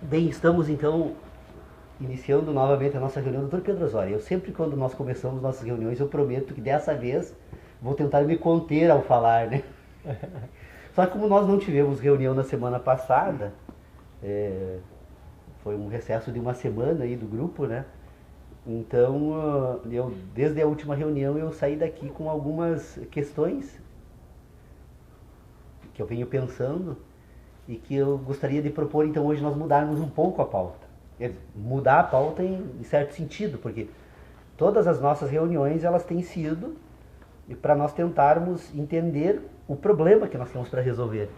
Bem, estamos então iniciando novamente a nossa reunião. Doutor Pedro Osório, eu sempre quando nós começamos nossas reuniões, eu prometo que dessa vez vou tentar me conter ao falar, né? Só que como nós não tivemos reunião na semana passada, foi um recesso de uma semana aí do grupo, né? Então, desde a última reunião eu saí daqui com algumas questões que eu venho pensando e que eu gostaria de propor, então, hoje nós mudarmos um pouco a pauta. Mudar a pauta em certo sentido, porque todas as nossas reuniões elas têm sido para nós tentarmos entender o problema que nós temos para resolver.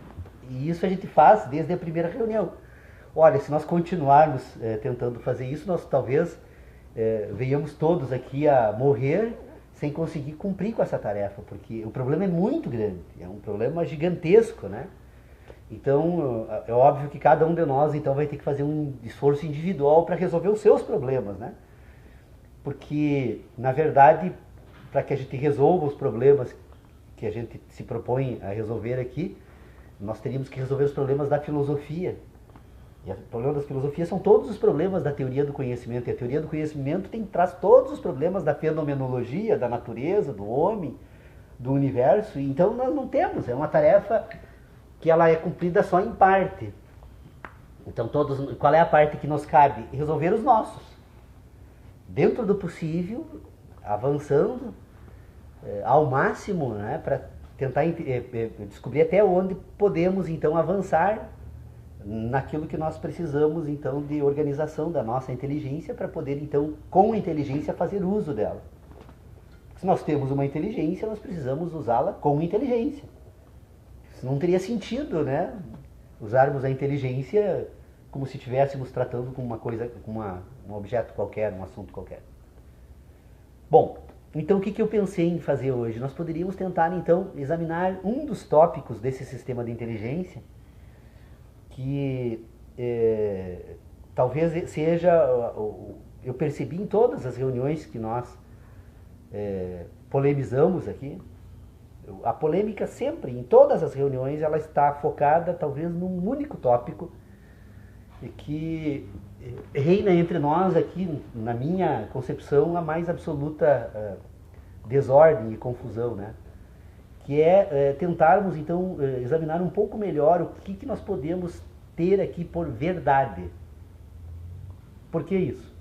E isso a gente faz desde a primeira reunião. Olha, se nós continuarmos tentando fazer isso, nós talvez venhamos todos aqui a morrer sem conseguir cumprir com essa tarefa, porque o problema é muito grande, é um problema gigantesco, né? Então, é óbvio que cada um de nós então vai ter que fazer um esforço individual para resolver os seus problemas, né? Porque, na verdade, para que a gente resolva os problemas que a gente se propõe a resolver aqui, nós teríamos que resolver os problemas da filosofia. E o problema das filosofias são todos os problemas da teoria do conhecimento. E a teoria do conhecimento traz todos os problemas da fenomenologia, da natureza, do homem, do universo. E então nós não temos, é uma tarefa que ela é cumprida só em parte. Então qual é a parte que nos cabe? Resolver os nossos. Dentro do possível, avançando ao máximo, né, para tentar descobrir até onde podemos então avançar naquilo que nós precisamos então de organização da nossa inteligência para poder então com a inteligência fazer uso dela. Se nós temos uma inteligência, nós precisamos usá-la com inteligência. Não teria sentido, né, usarmos a inteligência como se estivéssemos tratando com uma coisa, com um objeto qualquer, um assunto qualquer. Bom, então o que eu pensei em fazer hoje? Nós poderíamos tentar então examinar um dos tópicos desse sistema de inteligência que talvez seja, eu percebi em todas as reuniões que nós polemizamos aqui, a polêmica sempre, em todas as reuniões, ela está focada talvez num único tópico que reina entre nós aqui, na minha concepção, a mais absoluta desordem e confusão, né? Que é tentarmos então examinar um pouco melhor o que nós podemos ter aqui por verdade. Por que isso?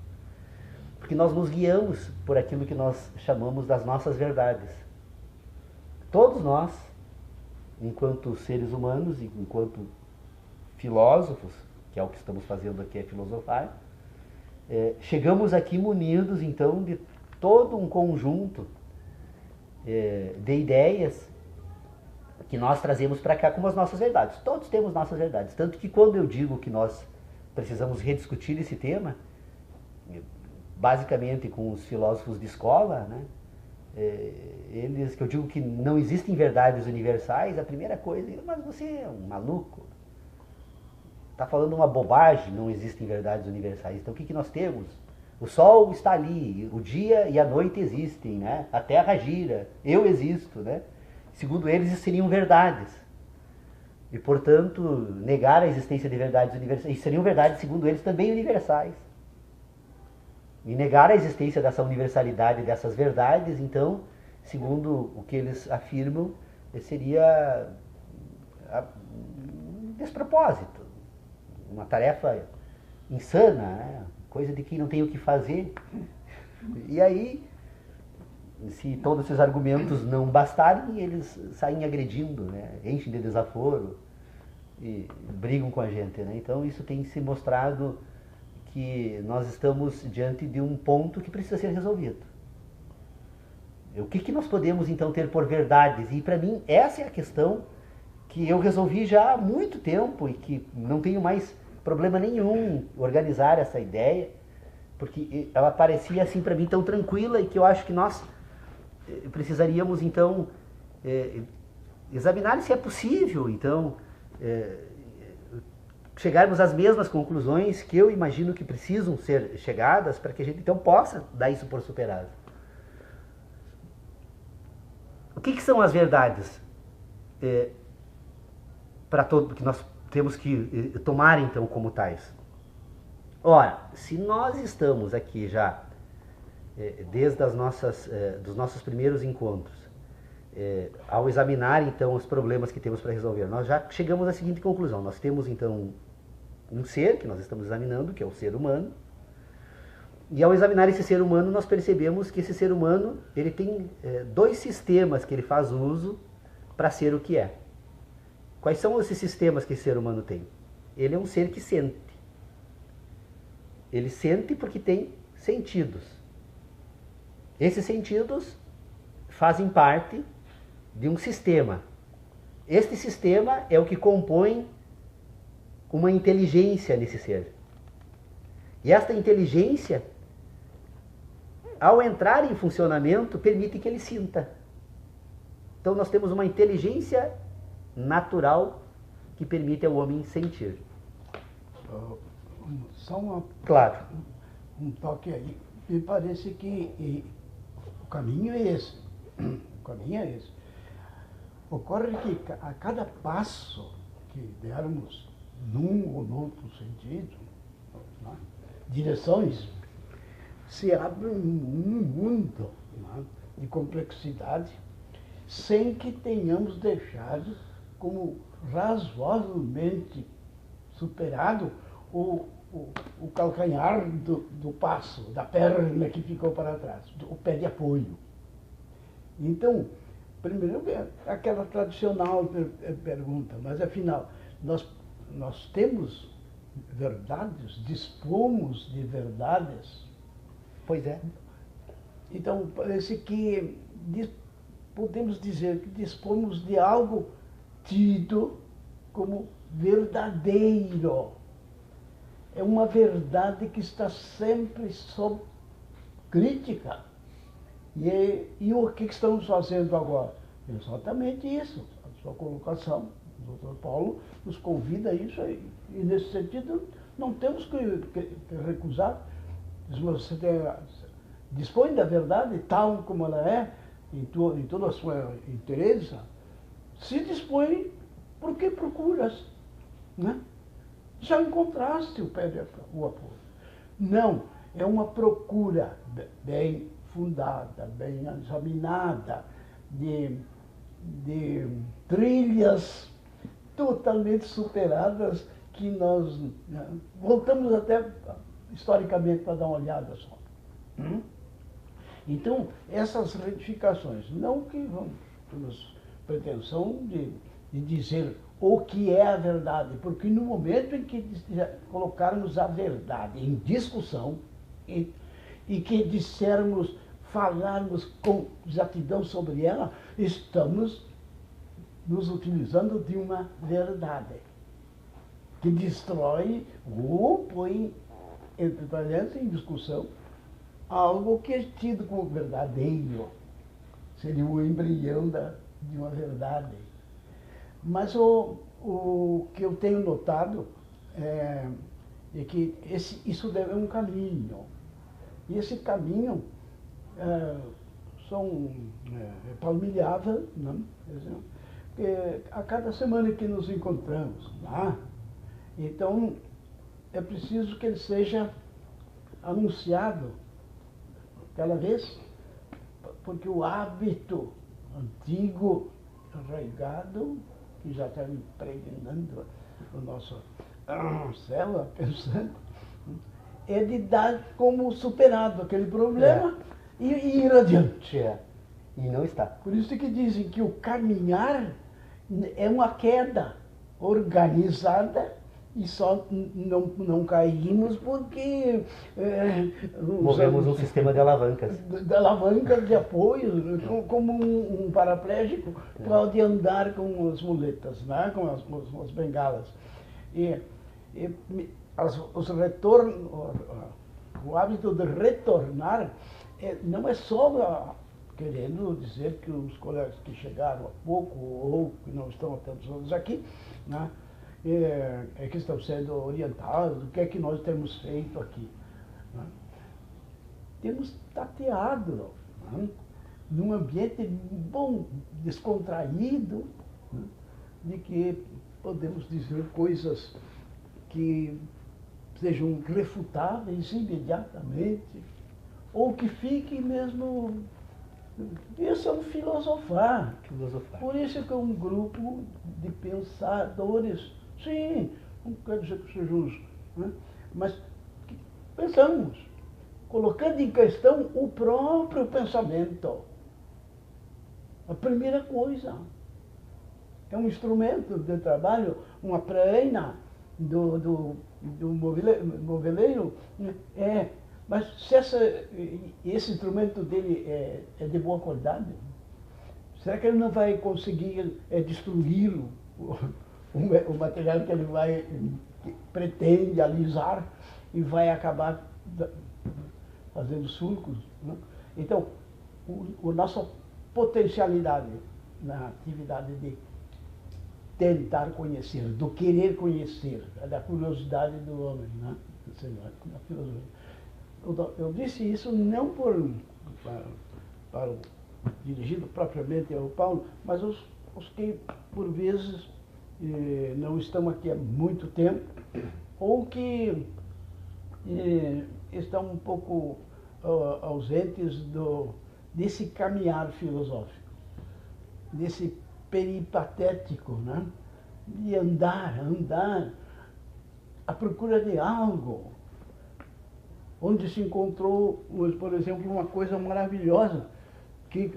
Porque nós nos guiamos por aquilo que nós chamamos das nossas verdades. Todos nós, enquanto seres humanos, enquanto filósofos, que é o que estamos fazendo aqui, é filosofar, chegamos aqui munidos então de todo um conjunto de ideias que nós trazemos para cá como as nossas verdades. Todos temos nossas verdades. Tanto que quando eu digo que nós precisamos rediscutir esse tema, basicamente com os filósofos de escola, né, eles, que eu digo que não existem verdades universais, a primeira coisa, mas você é um maluco, está falando uma bobagem, não existem verdades universais. Então o que nós temos? O sol está ali, o dia e a noite existem, né? A terra gira, eu existo, né? Segundo eles, isso seriam verdades. E, portanto, negar a existência de verdades universais, isso seriam verdades, segundo eles, também universais. E negar a existência dessa universalidade dessas verdades, então, segundo o que eles afirmam, seria um despropósito, uma tarefa insana, né? Coisa de quem não tem o que fazer. E aí, se todos esses argumentos não bastarem, eles saem agredindo, né? Enchem de desaforo e brigam com a gente, né? Então isso tem se mostrado que nós estamos diante de um ponto que precisa ser resolvido. O que nós podemos então ter por verdades? E para mim essa é a questão que eu resolvi já há muito tempo e que não tenho mais problema nenhum organizar essa ideia, porque ela parecia assim para mim tão tranquila e que eu acho que nós precisaríamos então examinar se é possível então chegarmos às mesmas conclusões que eu imagino que precisam ser chegadas para que a gente então possa dar isso por superado. O que são as verdades para todo que nós temos que tomar então como tais? Ora, se nós estamos aqui já, desde dos nossos primeiros encontros, ao examinar então os problemas que temos para resolver, nós já chegamos à seguinte conclusão: nós temos então um ser que nós estamos examinando, que é o ser humano, e ao examinar esse ser humano, nós percebemos que esse ser humano ele tem dois sistemas que ele faz uso para ser o que é. Quais são esses sistemas que esse ser humano tem? Ele é um ser que sente. Ele sente porque tem sentidos. Esses sentidos fazem parte de um sistema. Este sistema é o que compõe uma inteligência nesse ser. E esta inteligência, ao entrar em funcionamento, permite que ele sinta. Então nós temos uma inteligência natural que permite ao homem sentir. Só Claro. um toque aí. Me parece que o caminho é esse. O caminho é esse. Ocorre que a cada passo que dermos num ou no outro sentido, né, direções, se abre um mundo, né, de complexidade, sem que tenhamos deixado como razoavelmente superado o calcanhar do passo, da perna que ficou para trás, o pé de apoio. Então, primeiro, aquela tradicional pergunta, mas afinal, nós temos verdades, dispomos de verdades? Pois é. Então, parece que podemos dizer que dispomos de algo tido como verdadeiro. É uma verdade que está sempre sob crítica. E o que estamos fazendo agora? Exatamente isso. A sua colocação, o Dr. Paulo nos convida a isso aí. E nesse sentido, não temos que recusar. Se você dispõe da verdade tal como ela é, em toda a sua inteireza, se dispõe, por que procuras? Né? Já encontraste o apoio. Não, é uma procura bem fundada, bem examinada, de trilhas totalmente superadas que nós, né, voltamos até historicamente para dar uma olhada só. Então, essas retificações, não que temos pretensão de dizer o que é a verdade, porque no momento em que colocarmos a verdade em discussão e que dissermos, falarmos com exatidão sobre ela, estamos nos utilizando de uma verdade que destrói ou põe, entre parênteses, em discussão algo que é tido como verdadeiro. Seria o embrião de uma verdade. Mas o que eu tenho notado é que isso deve um caminho. E esse caminho é palmilhável, né? A cada semana que nos encontramos lá, então é preciso que ele seja anunciado cada vez, porque o hábito antigo, arraigado, que já está impregnando o nosso célula pensante, é de dar como superado aquele problema e ir adiante. E não está. Por isso que dizem que o caminhar é uma queda organizada e só não caímos porque movemos um sistema de alavancas. De alavancas de apoio, como um paraplégico pode andar com as muletas, né? Com as bengalas. O hábito de retornar não é só querendo dizer que os colegas que chegaram há pouco ou que não estão há tantos anos aqui, né, que estão sendo orientados, o que é que nós temos feito aqui. Né? Temos tateado, né, num ambiente bom, descontraído, né, de que podemos dizer coisas que sejam refutáveis imediatamente, ou que fiquem mesmo. Isso é um filosofar. Por isso que é um grupo de pensadores. Sim, não quer dizer que sejam os. Né? Mas pensamos, colocando em questão o próprio pensamento. A primeira coisa. É um instrumento de trabalho, uma prena do moveleiro. Mas se esse instrumento dele é de boa qualidade, será que ele não vai conseguir destruir o material que ele que pretende alisar e vai acabar fazendo surcos? Né? Então, a nossa potencialidade na atividade de tentar conhecer, do querer conhecer, da curiosidade do homem, né? Na filosofia. Eu disse isso não dirigido propriamente ao Paulo, mas os que por vezes não estão aqui há muito tempo, ou que estão um pouco ausentes desse caminhar filosófico, desse peripatético, né? De andar à procura de algo, onde se encontrou, por exemplo, uma coisa maravilhosa, que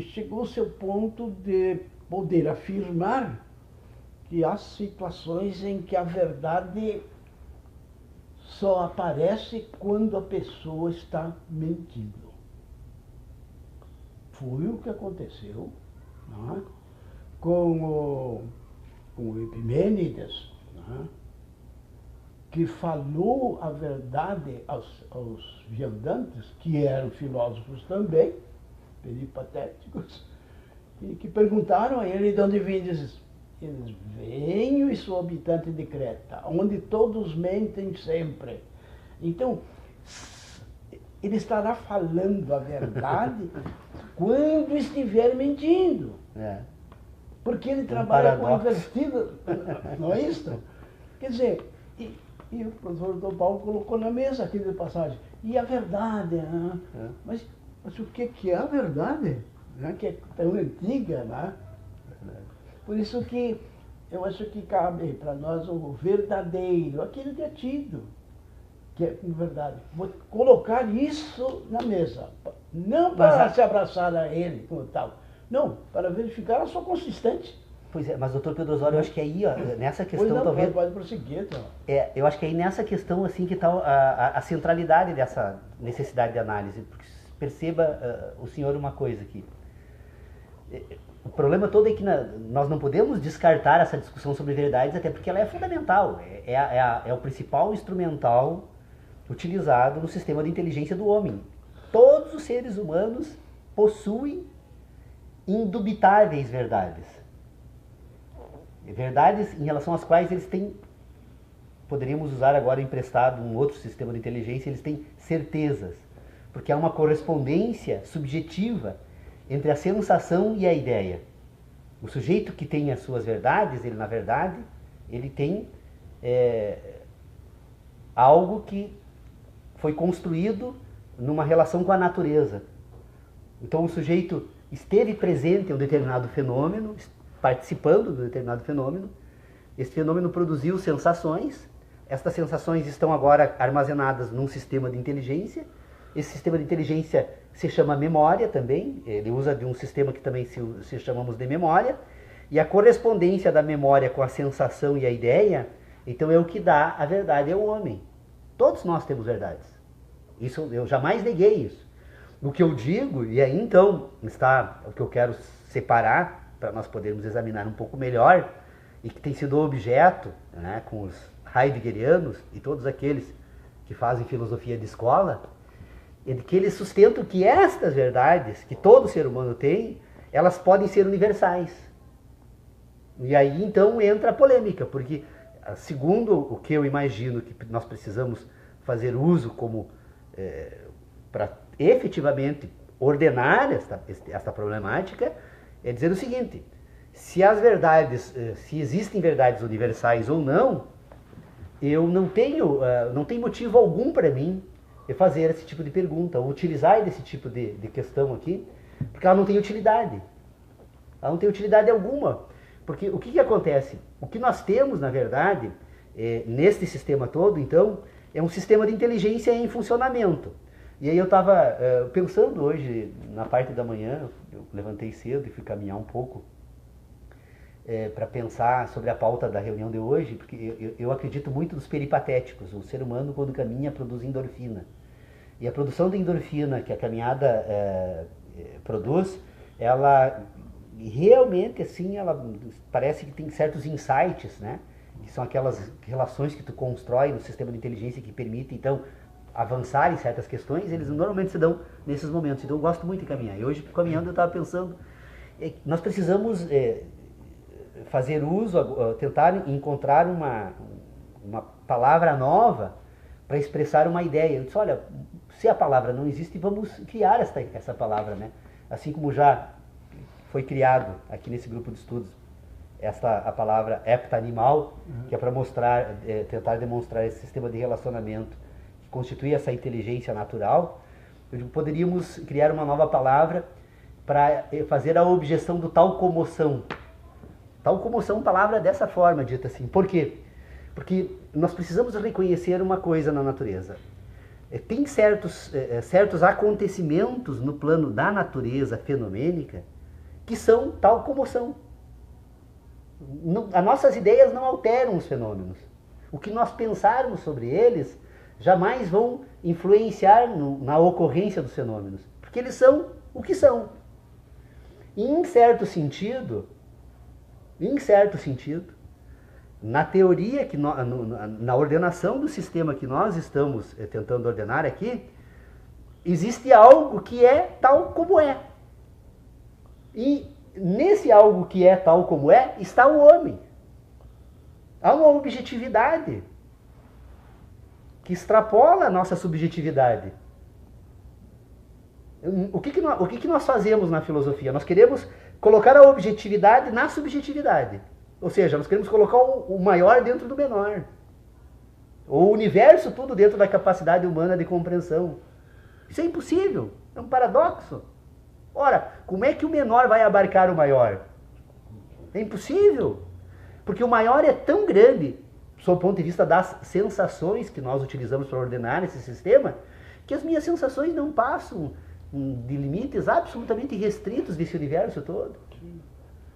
chegou ao seu ponto de poder afirmar que há situações em que a verdade só aparece quando a pessoa está mentindo. Foi o que aconteceu, não é? Com o Epimênides, não é? Que falou a verdade aos viandantes, que eram filósofos também, peripatéticos, e que perguntaram a ele de onde vindes. Eles: venho e sou habitante de Creta, onde todos mentem sempre. Então, ele estará falando a verdade quando estiver mentindo. Porque ele trabalha com invertido, não é isso? Quer dizer, e o professor Dom Paulo colocou na mesa aqui de passagem. E a verdade, né? Mas o que é a verdade? Né? Que é tão antiga, né? Por isso que eu acho que cabe para nós o verdadeiro, aquele detido, que é verdade. Vou colocar isso na mesa, não para se abraçar a ele como tal, não, para verificar a sua consistência. Pois é, mas doutor Pedro Osório, eu acho que aí, ó, nessa questão não, talvez... Pode prosseguir, então. Eu acho que aí nessa questão assim que está a centralidade dessa necessidade de análise. Porque perceba o senhor uma coisa aqui. O problema todo é que nós não podemos descartar essa discussão sobre verdades, até porque ela é fundamental. É o principal instrumental utilizado no sistema de inteligência do homem. Todos os seres humanos possuem indubitáveis verdades. Verdades em relação às quais eles têm, poderíamos usar agora emprestado um outro sistema de inteligência, eles têm certezas. Porque há uma correspondência subjetiva entre a sensação e a ideia. O sujeito que tem as suas verdades, ele na verdade, ele tem algo que foi construído numa relação com a natureza. Então o sujeito esteve presente em um determinado fenômeno, participando de um determinado fenômeno, esse fenômeno produziu sensações, estas sensações estão agora armazenadas num sistema de inteligência, esse sistema de inteligência se chama memória também, ele usa de um sistema que também se chamamos de memória, e a correspondência da memória com a sensação e a ideia, então é o que dá a verdade ao homem. Todos nós temos verdades. Isso, eu jamais neguei isso. O que eu digo, e aí então está o que eu quero separar, para nós podermos examinar um pouco melhor, e que tem sido objeto, né, com os heideggerianos e todos aqueles que fazem filosofia de escola, é de que eles sustentam que estas verdades, que todo ser humano tem, elas podem ser universais. E aí então entra a polêmica, porque segundo o que eu imagino que nós precisamos fazer uso como para efetivamente ordenar esta problemática, é dizer o seguinte: se as verdades, se existem verdades universais ou não, eu não tenho, não tem motivo algum para mim fazer esse tipo de pergunta, ou utilizar esse tipo de questão aqui, porque ela não tem utilidade. Ela não tem utilidade alguma. Porque o que acontece? O que nós temos, na verdade, neste sistema todo, então, é um sistema de inteligência em funcionamento. E aí eu estava pensando hoje, na parte da manhã, eu levantei cedo e fui caminhar um pouco para pensar sobre a pauta da reunião de hoje, porque eu acredito muito nos peripatéticos. O ser humano, quando caminha, produz endorfina. E a produção de endorfina que a caminhada produz, ela realmente, assim, ela parece que tem certos insights, né? Que são aquelas relações que tu constrói no sistema de inteligência que permite, então, avançar em certas questões. Eles normalmente se dão nesses momentos. Então eu gosto muito de caminhar. E hoje, caminhando, eu estava pensando, nós precisamos fazer uso, tentar encontrar uma palavra nova para expressar uma ideia. Eu disse, olha, se a palavra não existe, vamos criar essa palavra, né? Assim como já foi criado aqui nesse grupo de estudos a palavra heptanimal, que é para mostrar, tentar demonstrar esse sistema de relacionamento que constitui essa inteligência natural. Poderíamos criar uma nova palavra para fazer a objeção do tal comoção. Tal comoção, palavra dessa forma, dita assim. Por quê? Porque nós precisamos reconhecer uma coisa na natureza. Tem certos acontecimentos no plano da natureza fenomênica que são tal comoção. As nossas ideias não alteram os fenômenos. O que nós pensarmos sobre eles jamais vão influenciar na ocorrência dos fenômenos, porque eles são o que são. E em certo sentido, na teoria, na ordenação do sistema que nós estamos tentando ordenar aqui, existe algo que é tal como é. E nesse algo que é tal como é, está o homem. Há uma objetividade que extrapola a nossa subjetividade. O que nós fazemos na filosofia? Nós queremos colocar a objetividade na subjetividade. Ou seja, nós queremos colocar o maior dentro do menor. O universo tudo dentro da capacidade humana de compreensão. Isso é impossível. É um paradoxo. Ora, como é que o menor vai abarcar o maior? É impossível. Porque o maior é tão grande, sob o ponto de vista das sensações que nós utilizamos para ordenar esse sistema, que as minhas sensações não passam de limites absolutamente restritos desse universo todo.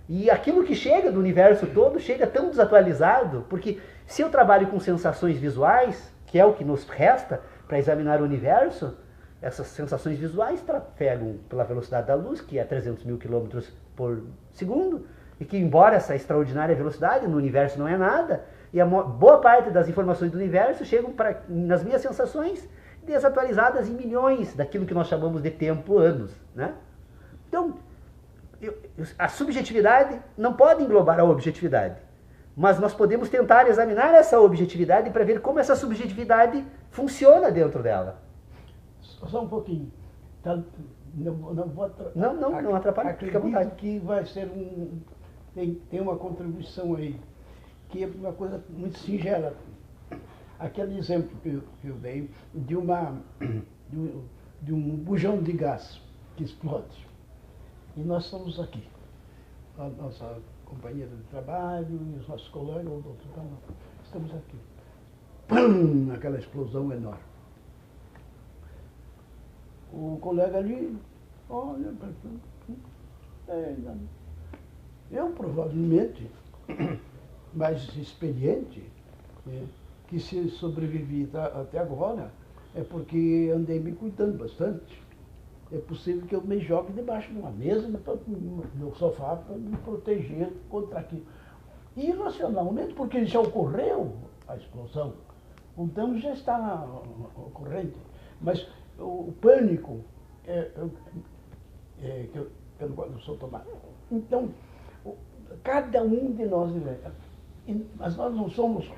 E aquilo que chega do universo todo chega tão desatualizado, porque se eu trabalho com sensações visuais, que é o que nos resta para examinar o universo, essas sensações visuais trafegam pela velocidade da luz, que é 300 mil quilômetros por segundo, e que, embora essa extraordinária velocidade no universo não é nada, e a boa parte das informações do universo chegam nas minhas sensações desatualizadas em milhões daquilo que nós chamamos de tempo, anos, né? Então, a subjetividade não pode englobar a objetividade, mas nós podemos tentar examinar essa objetividade para ver como essa subjetividade funciona dentro dela. Só um pouquinho. Não vou atrapalhar. Não atrapalha, fica à vontade. Acredito que vai ser tem uma contribuição aí, que é uma coisa muito singela. Aquele exemplo que eu dei de um bujão de gás que explode. E nós estamos aqui. A nossa companheira de trabalho e os nossos colegas, o doutor Camargo, estamos aqui. Pum! Aquela explosão enorme. O colega ali, olha, eu provavelmente, mais experiente, que se sobrevivi até agora, é porque andei me cuidando bastante. É possível que eu me jogue debaixo de uma mesa, no sofá, para me proteger contra aquilo. Irracionalmente, porque já ocorreu a explosão. Então já está ocorrendo. Mas o pânico que eu não sou tomado. Então, cada um de nós, mas nós não somos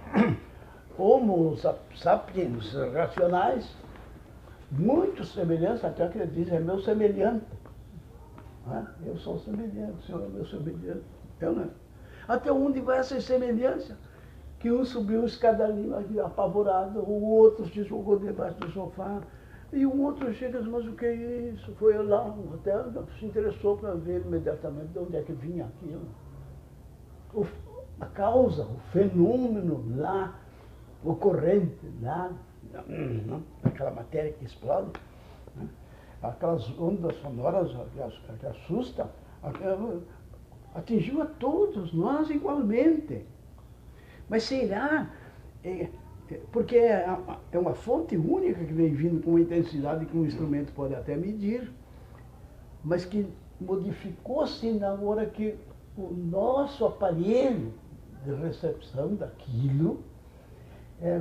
homo sapiens racionais, muito semelhantes, até que ele diz, é meu semelhante. Eu sou semelhante, o senhor é meu semelhante. Até onde vai essa semelhança? que um subiu a escadaria apavorado, o outro se jogou debaixo do sofá, e o outro chega e diz, mas o que é isso? Foi lá, até se interessou para ver imediatamente de onde é que vinha aquilo. A causa, o fenômeno lá, ocorrente lá, aquela matéria que explode, né? Aquelas ondas sonoras que assustam, atingiu a todos nós igualmente. Mas será? Porque é uma fonte única que vem vindo com uma intensidade que um instrumento pode até medir, mas que modificou-se na hora que o nosso aparelho de recepção daquilo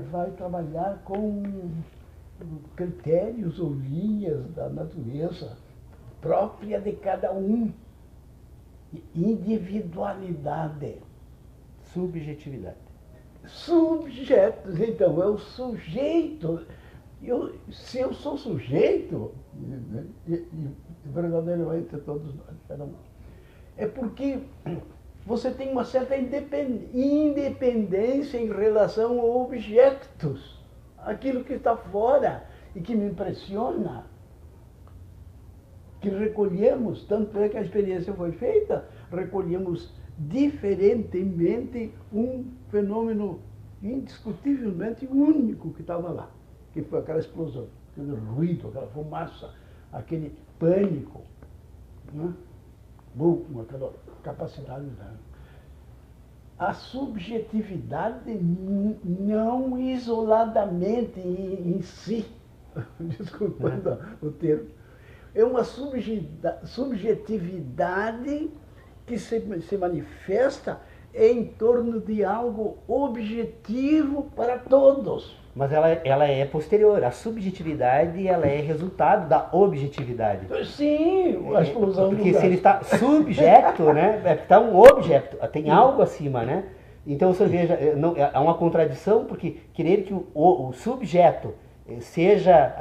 vai trabalhar com critérios ou linhas da natureza própria de cada um. Individualidade. Subjetividade. Subjetos, então, é o sujeito. Se eu sou sujeito, e verdadeiramente todos nós, cada um, é porque você tem uma certa independência em relação a objetos, aquilo que está fora e que me impressiona, que recolhemos, tanto é que a experiência foi feita, recolhemos diferentemente um fenômeno indiscutivelmente único que estava lá, que foi aquela explosão, aquele ruído, aquela fumaça, aquele pânico, né? Com aquela capacidade. A subjetividade não isoladamente em si, desculpando o termo, é uma subjetividade que se manifesta em torno de algo objetivo para todos. Mas ela é posterior. A subjetividade ela é resultado da objetividade. Sim, a explosão do Porque gás. se ele está subjecto, né? Está um objeto, tem algo acima, né? Então você veja, há uma contradição, porque querer que o subjeto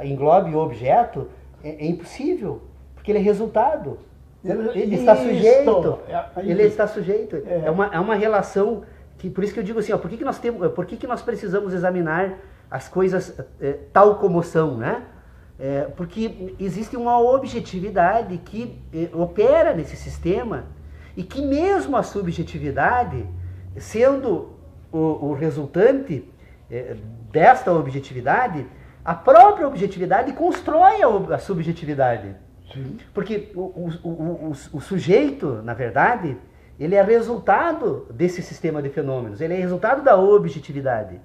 englobe o objeto é impossível, porque ele é resultado. Ele está sujeito. Ele está sujeito. É uma relação que, por isso que eu digo assim, ó, por que nós precisamos examinar as coisas tal como são, né? Porque existe uma objetividade que opera nesse sistema e que mesmo a subjetividade, sendo o resultante desta objetividade, a própria objetividade constrói a subjetividade. Sim. Porque o sujeito, na verdade, ele é resultado desse sistema de fenômenos, ele é resultado da objetividade.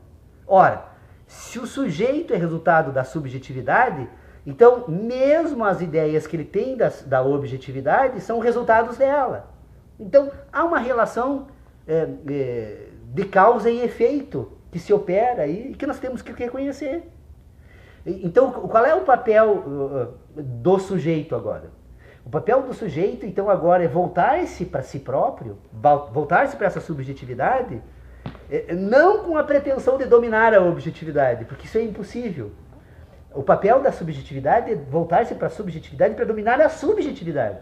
Ora, se o sujeito é resultado da subjetividade, então mesmo as ideias que ele tem da objetividade são resultados dela. Então há uma relação de causa e efeito que se opera aí e que nós temos que reconhecer. Então, qual é o papel do sujeito agora? O papel do sujeito, então, agora é voltar-se para si próprio, voltar-se para essa subjetividade, não com a pretensão de dominar a objetividade, porque isso é impossível. O papel da subjetividade é voltar-se para a subjetividade para dominar a subjetividade.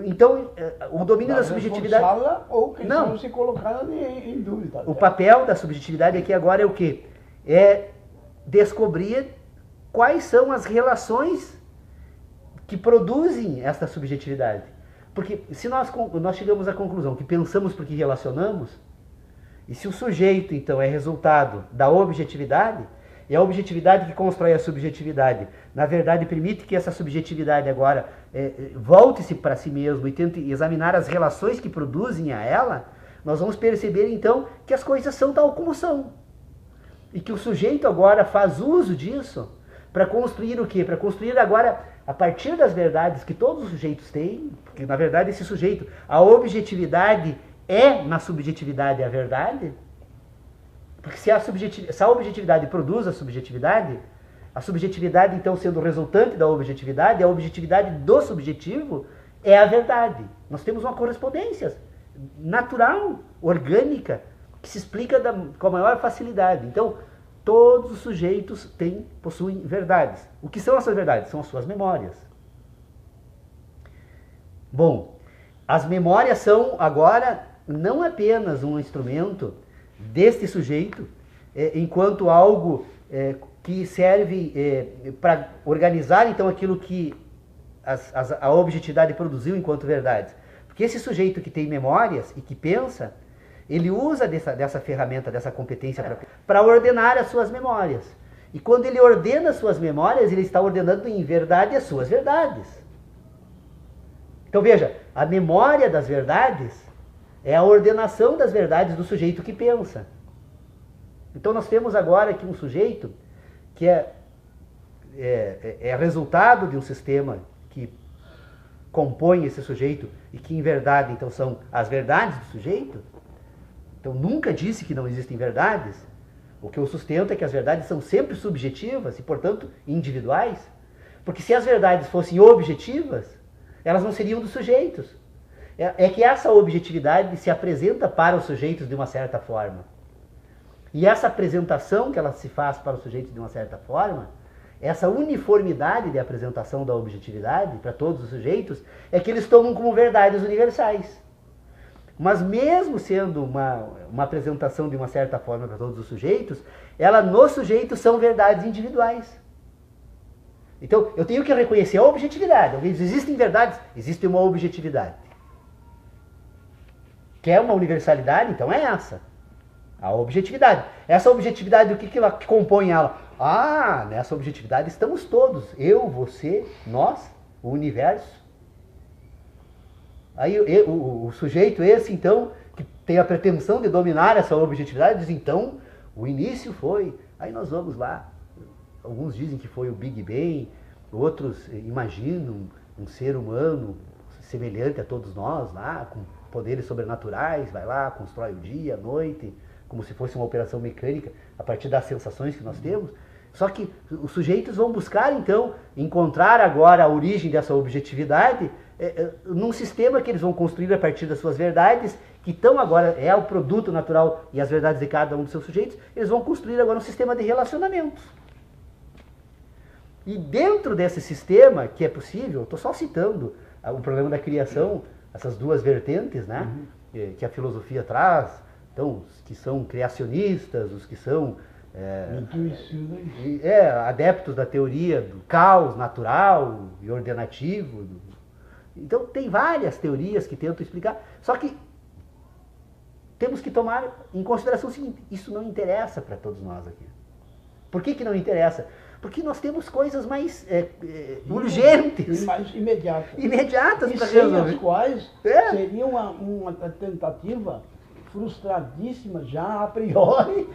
Então, o domínio da subjetividade... Ou que não se colocar em dúvida. O papel da subjetividade aqui agora é o quê? É descobrir quais são as relações que produzem esta subjetividade. Porque se nós chegamos à conclusão que pensamos porque relacionamos, e se o sujeito, então, é resultado da objetividade, é a objetividade que constrói a subjetividade, na verdade permite que essa subjetividade agora volte-se para si mesmo e tente examinar as relações que produzem a ela, nós vamos perceber, então, que as coisas são tal como são. E que o sujeito agora faz uso disso para construir o quê? Para construir agora, a partir das verdades que todos os sujeitos têm, porque na verdade esse sujeito, a objetividade na subjetividade a verdade, porque se a objetividade produz a subjetividade então sendo resultante da objetividade, a objetividade do subjetivo é a verdade. Nós temos uma correspondência natural, orgânica, que se explica com a maior facilidade. Então, todos os sujeitos possuem verdades. O que são essas verdades? São as suas memórias. Bom, as memórias são agora não apenas um instrumento deste sujeito enquanto algo que serve para organizar então aquilo que a objetividade produziu enquanto verdades. Porque esse sujeito que tem memórias e que pensa, ele usa dessa ferramenta, dessa competência para ordenar as suas memórias. E quando ele ordena as suas memórias, ele está ordenando em verdade as suas verdades. Então veja, a memória das verdades é a ordenação das verdades do sujeito que pensa. Então nós temos agora aqui um sujeito que é resultado de um sistema que compõe esse sujeito e que em verdade então são as verdades do sujeito. Então nunca disse que não existem verdades. O que eu sustento é que as verdades são sempre subjetivas e, portanto, individuais. Porque se as verdades fossem objetivas, elas não seriam dos sujeitos. É que essa objetividade se apresenta para os sujeitos de uma certa forma. E essa apresentação que ela se faz para os sujeitos de uma certa forma, essa uniformidade de apresentação da objetividade para todos os sujeitos, é que eles tomam como verdades universais. Mas mesmo sendo uma apresentação de uma certa forma para todos os sujeitos, ela nos sujeitos são verdades individuais. Então, eu tenho que reconhecer a objetividade. Alguém diz, existem verdades? Existe uma objetividade. Quer uma universalidade? Então é essa. A objetividade. Essa objetividade, o que ela compõe ela? Ah, nessa objetividade estamos todos. Eu, você, nós, o universo. Aí o sujeito esse, então, que tem a pretensão de dominar essa objetividade, diz, então, o início foi... Aí nós vamos lá. Alguns dizem que foi o Big Bang, outros imaginam um ser humano semelhante a todos nós lá, com poderes sobrenaturais, vai lá, constrói o dia, a noite, como se fosse uma operação mecânica, a partir das sensações que nós temos. Só que os sujeitos vão buscar, então, encontrar agora a origem dessa objetividade num sistema que eles vão construir a partir das suas verdades, que então agora é o produto natural e as verdades de cada um dos seus sujeitos, eles vão construir agora um sistema de relacionamentos. E dentro desse sistema, que é possível, estou só citando o problema da criação, essas duas vertentes, né, que a filosofia traz, então, os que são criacionistas, os que são adeptos da teoria do caos natural e ordenativo. Então, tem várias teorias que tentam explicar, só que temos que tomar em consideração o seguinte, isso não interessa para todos nós aqui. Por que não interessa? Porque nós temos coisas mais urgentes. E mais imediatas. Imediatas para sem resolver. as quais seria uma tentativa frustradíssima já a priori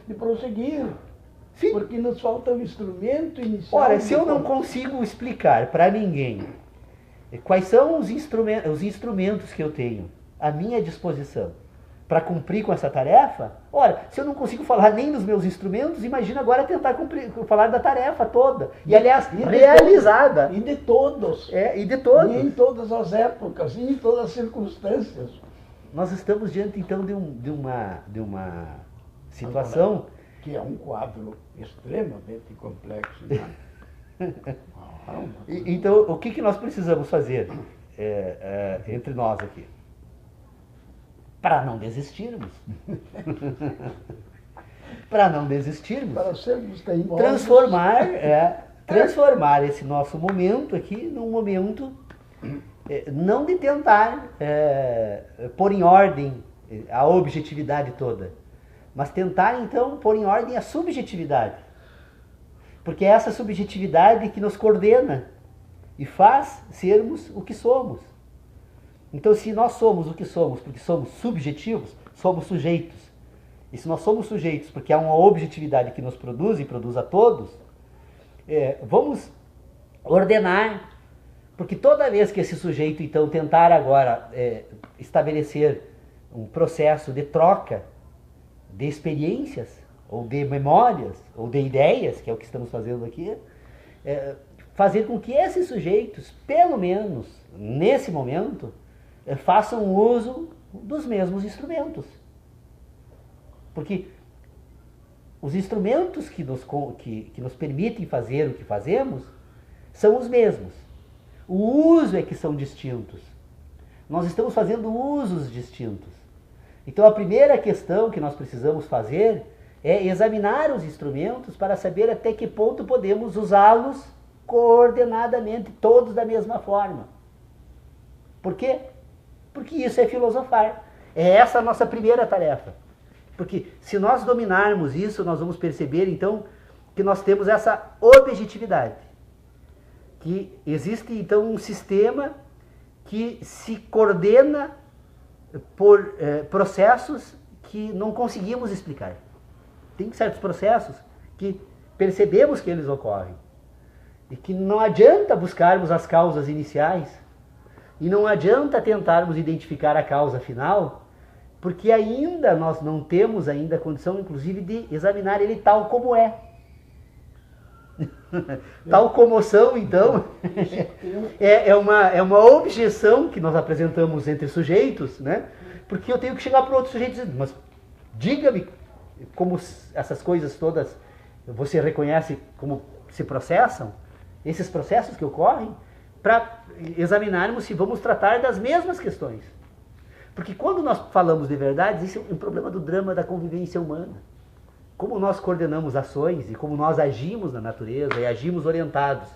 de prosseguir. Sim. Porque nos falta o instrumento inicial. Ora, se eu não consigo explicar para ninguém quais são os instrumentos que eu tenho à minha disposição para cumprir com essa tarefa, ora, se eu não consigo falar nem dos meus instrumentos, imagina agora tentar falar da tarefa toda. E aliás, realizada. E de todos. E de todos. E em todas as épocas, e em todas as circunstâncias. Nós estamos diante, então, de uma situação... Agora, que é um quadro extremamente complexo. Né? Então, o que nós precisamos fazer entre nós aqui? Para não desistirmos. Para não desistirmos. Para sermos teimosos. Transformar esse nosso momento aqui num momento não de tentar pôr em ordem a objetividade toda, mas tentar então pôr em ordem a subjetividade. Porque é essa subjetividade que nos coordena e faz sermos o que somos. Então, se nós somos o que somos porque somos subjetivos, somos sujeitos. E se nós somos sujeitos porque há uma objetividade que nos produz e produz a todos, vamos ordenar. Porque toda vez que esse sujeito, então, tentar agora estabelecer um processo de troca de experiências, ou de memórias, ou de ideias, que é o que estamos fazendo aqui, fazer com que esses sujeitos, pelo menos nesse momento, façam uso dos mesmos instrumentos. Porque os instrumentos que nos permitem fazer o que fazemos são os mesmos. O uso é que são distintos. Nós estamos fazendo usos distintos. Então a primeira questão que nós precisamos fazer é examinar os instrumentos para saber até que ponto podemos usá-los coordenadamente, todos da mesma forma. Por quê? Porque isso é filosofar. É essa a nossa primeira tarefa. Porque se nós dominarmos isso, nós vamos perceber então que nós temos essa objetividade. Que existe então um sistema que se coordena por processos que não conseguimos explicar. Tem certos processos que percebemos que eles ocorrem. E que não adianta buscarmos as causas iniciais. E não adianta tentarmos identificar a causa final, porque ainda nós não temos ainda a condição, inclusive, de examinar ele tal como é. Tal comoção, então, é uma objeção que nós apresentamos entre sujeitos, né? Porque eu tenho que chegar para outro sujeito e dizer, mas diga-me como essas coisas todas você reconhece como se processam, esses processos que ocorrem, para examinarmos se vamos tratar das mesmas questões. Porque quando nós falamos de verdades, isso é um problema do drama da convivência humana. Como nós coordenamos ações e como nós agimos na natureza e agimos orientados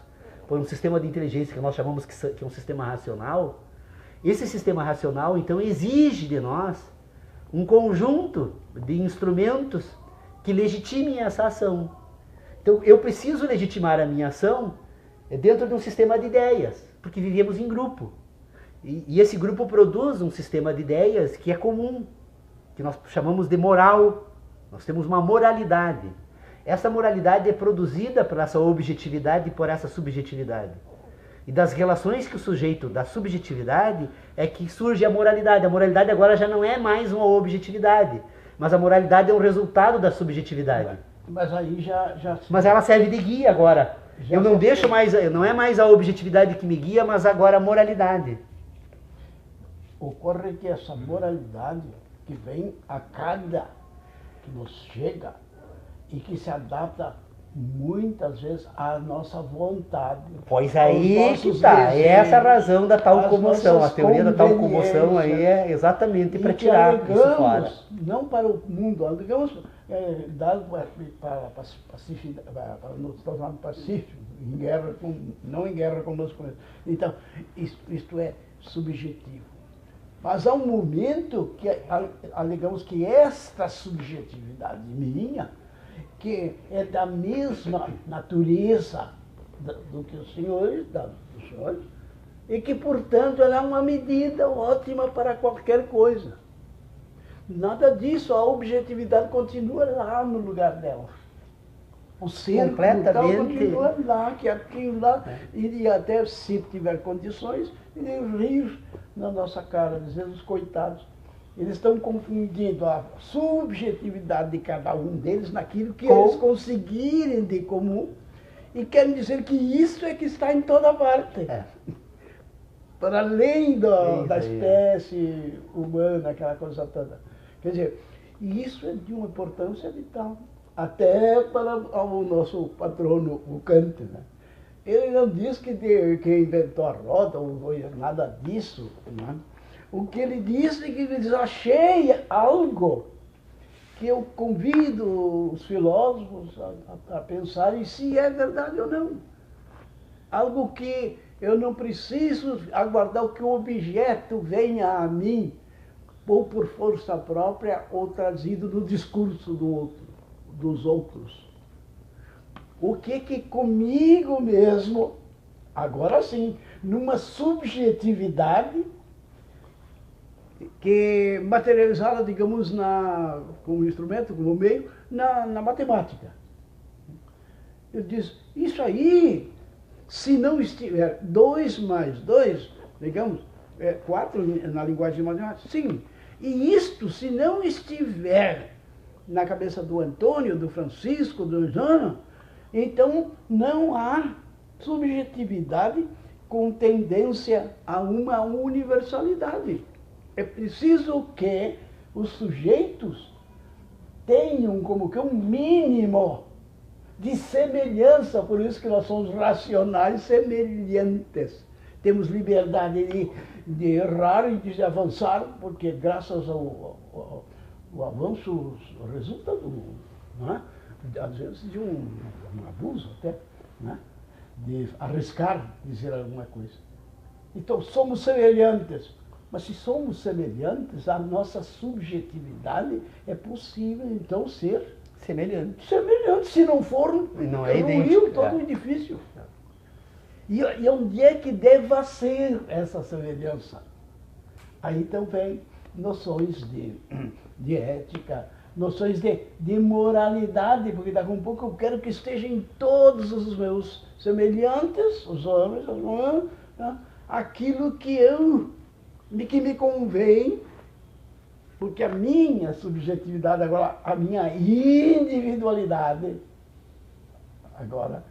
por um sistema de inteligência que nós chamamos que é um sistema racional, esse sistema racional, então, exige de nós um conjunto de instrumentos que legitimem essa ação. Então, eu preciso legitimar a minha ação dentro de um sistema de ideias, porque vivemos em grupo. E esse grupo produz um sistema de ideias que é comum, que nós chamamos de moral. Nós temos uma moralidade. Essa moralidade é produzida por essa objetividade e por essa subjetividade. E das relações que o sujeito, da subjetividade, é que surge a moralidade. A moralidade agora já não é mais uma objetividade, mas a moralidade é um resultado da subjetividade. Mas aí já... Mas ela serve de guia agora. Eu não deixo mais, não é mais a objetividade que me guia, mas agora a moralidade. Ocorre que essa moralidade que vem a cada que nos chega e que se adapta muitas vezes à nossa vontade. Pois aí que está, é essa a razão da tal comoção, a teoria da tal comoção aí é exatamente para tirar isso fora. Não para o mundo, digamos, dado para nos tornar pacíficos, em guerra não em guerra conosco mesmo. Então, isto é subjetivo. Mas há um momento que alegamos que esta subjetividade minha, que é da mesma natureza do que os senhores, dos senhores, e que, portanto, ela é uma medida ótima para qualquer coisa. Nada disso, a objetividade continua lá no lugar dela. O ser continua lá, que aquilo lá, e até se tiver condições, ele rir na nossa cara, dizendo os coitados. Eles estão confundindo a subjetividade de cada um deles naquilo que eles conseguirem de comum e querem dizer que isso é que está em toda parte. Para além da espécie humana, aquela coisa toda. Quer dizer, isso é de uma importância vital. Até para o nosso patrono, o Kant, né? Ele não diz que inventou a roda ou nada disso, né? O que ele disse é que ele diz, achei algo que eu convido os filósofos a pensarem se é verdade ou não. Algo que eu não preciso aguardar que o objeto venha a mim, ou por força própria, ou trazido no discurso dos outros. O que comigo mesmo, agora sim, numa subjetividade que materializada, digamos, como instrumento, como meio, na matemática. Eu disse, isso aí, se não estiver 2 mais 2, digamos, 4 na linguagem matemática, sim. E isto, se não estiver na cabeça do Antônio, do Francisco, do João, então não há subjetividade com tendência a uma universalidade. É preciso que os sujeitos tenham como que um mínimo de semelhança, por isso que nós somos racionais semelhantes. temos liberdade de errar e de avançar, porque graças ao avanço resulta não é? Às vezes de um abuso até, né? De arriscar dizer alguma coisa. Então somos semelhantes, mas se somos semelhantes, a nossa subjetividade é possível então ser Semelhante. semelhante, se não for, Não é ruim idêntico, todo edifício. E onde é que deva ser essa semelhança? Aí então vem noções de ética, noções de moralidade, porque daqui a um pouco eu quero que estejam em todos os meus semelhantes, os homens, as mulheres, né? Aquilo que me convém, porque a minha subjetividade agora, a minha individualidade, agora,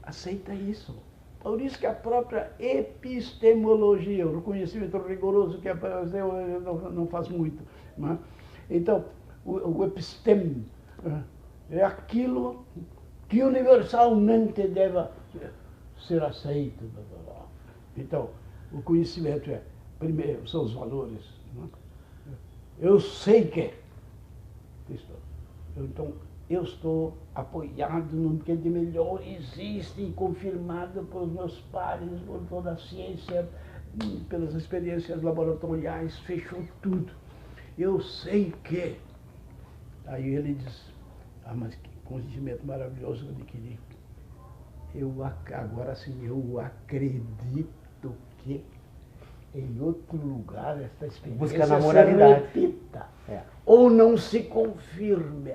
aceita isso. Por isso que a própria epistemologia, o conhecimento rigoroso que eu não faço muito, né? Então, o episteme é aquilo que universalmente deve ser aceito. Então, o conhecimento primeiro, são os valores. Né? Eu sei que. Então, eu estou apoiado no que de melhor existe e confirmado pelos meus pares, por toda a ciência, pelas experiências laboratoriais, fechou tudo. Eu sei que. Aí ele diz, mas que conhecimento maravilhoso eu adquiri. Agora sim, eu acredito que em outro lugar esta experiência busca na moralidade. Se repita, ou não se confirme.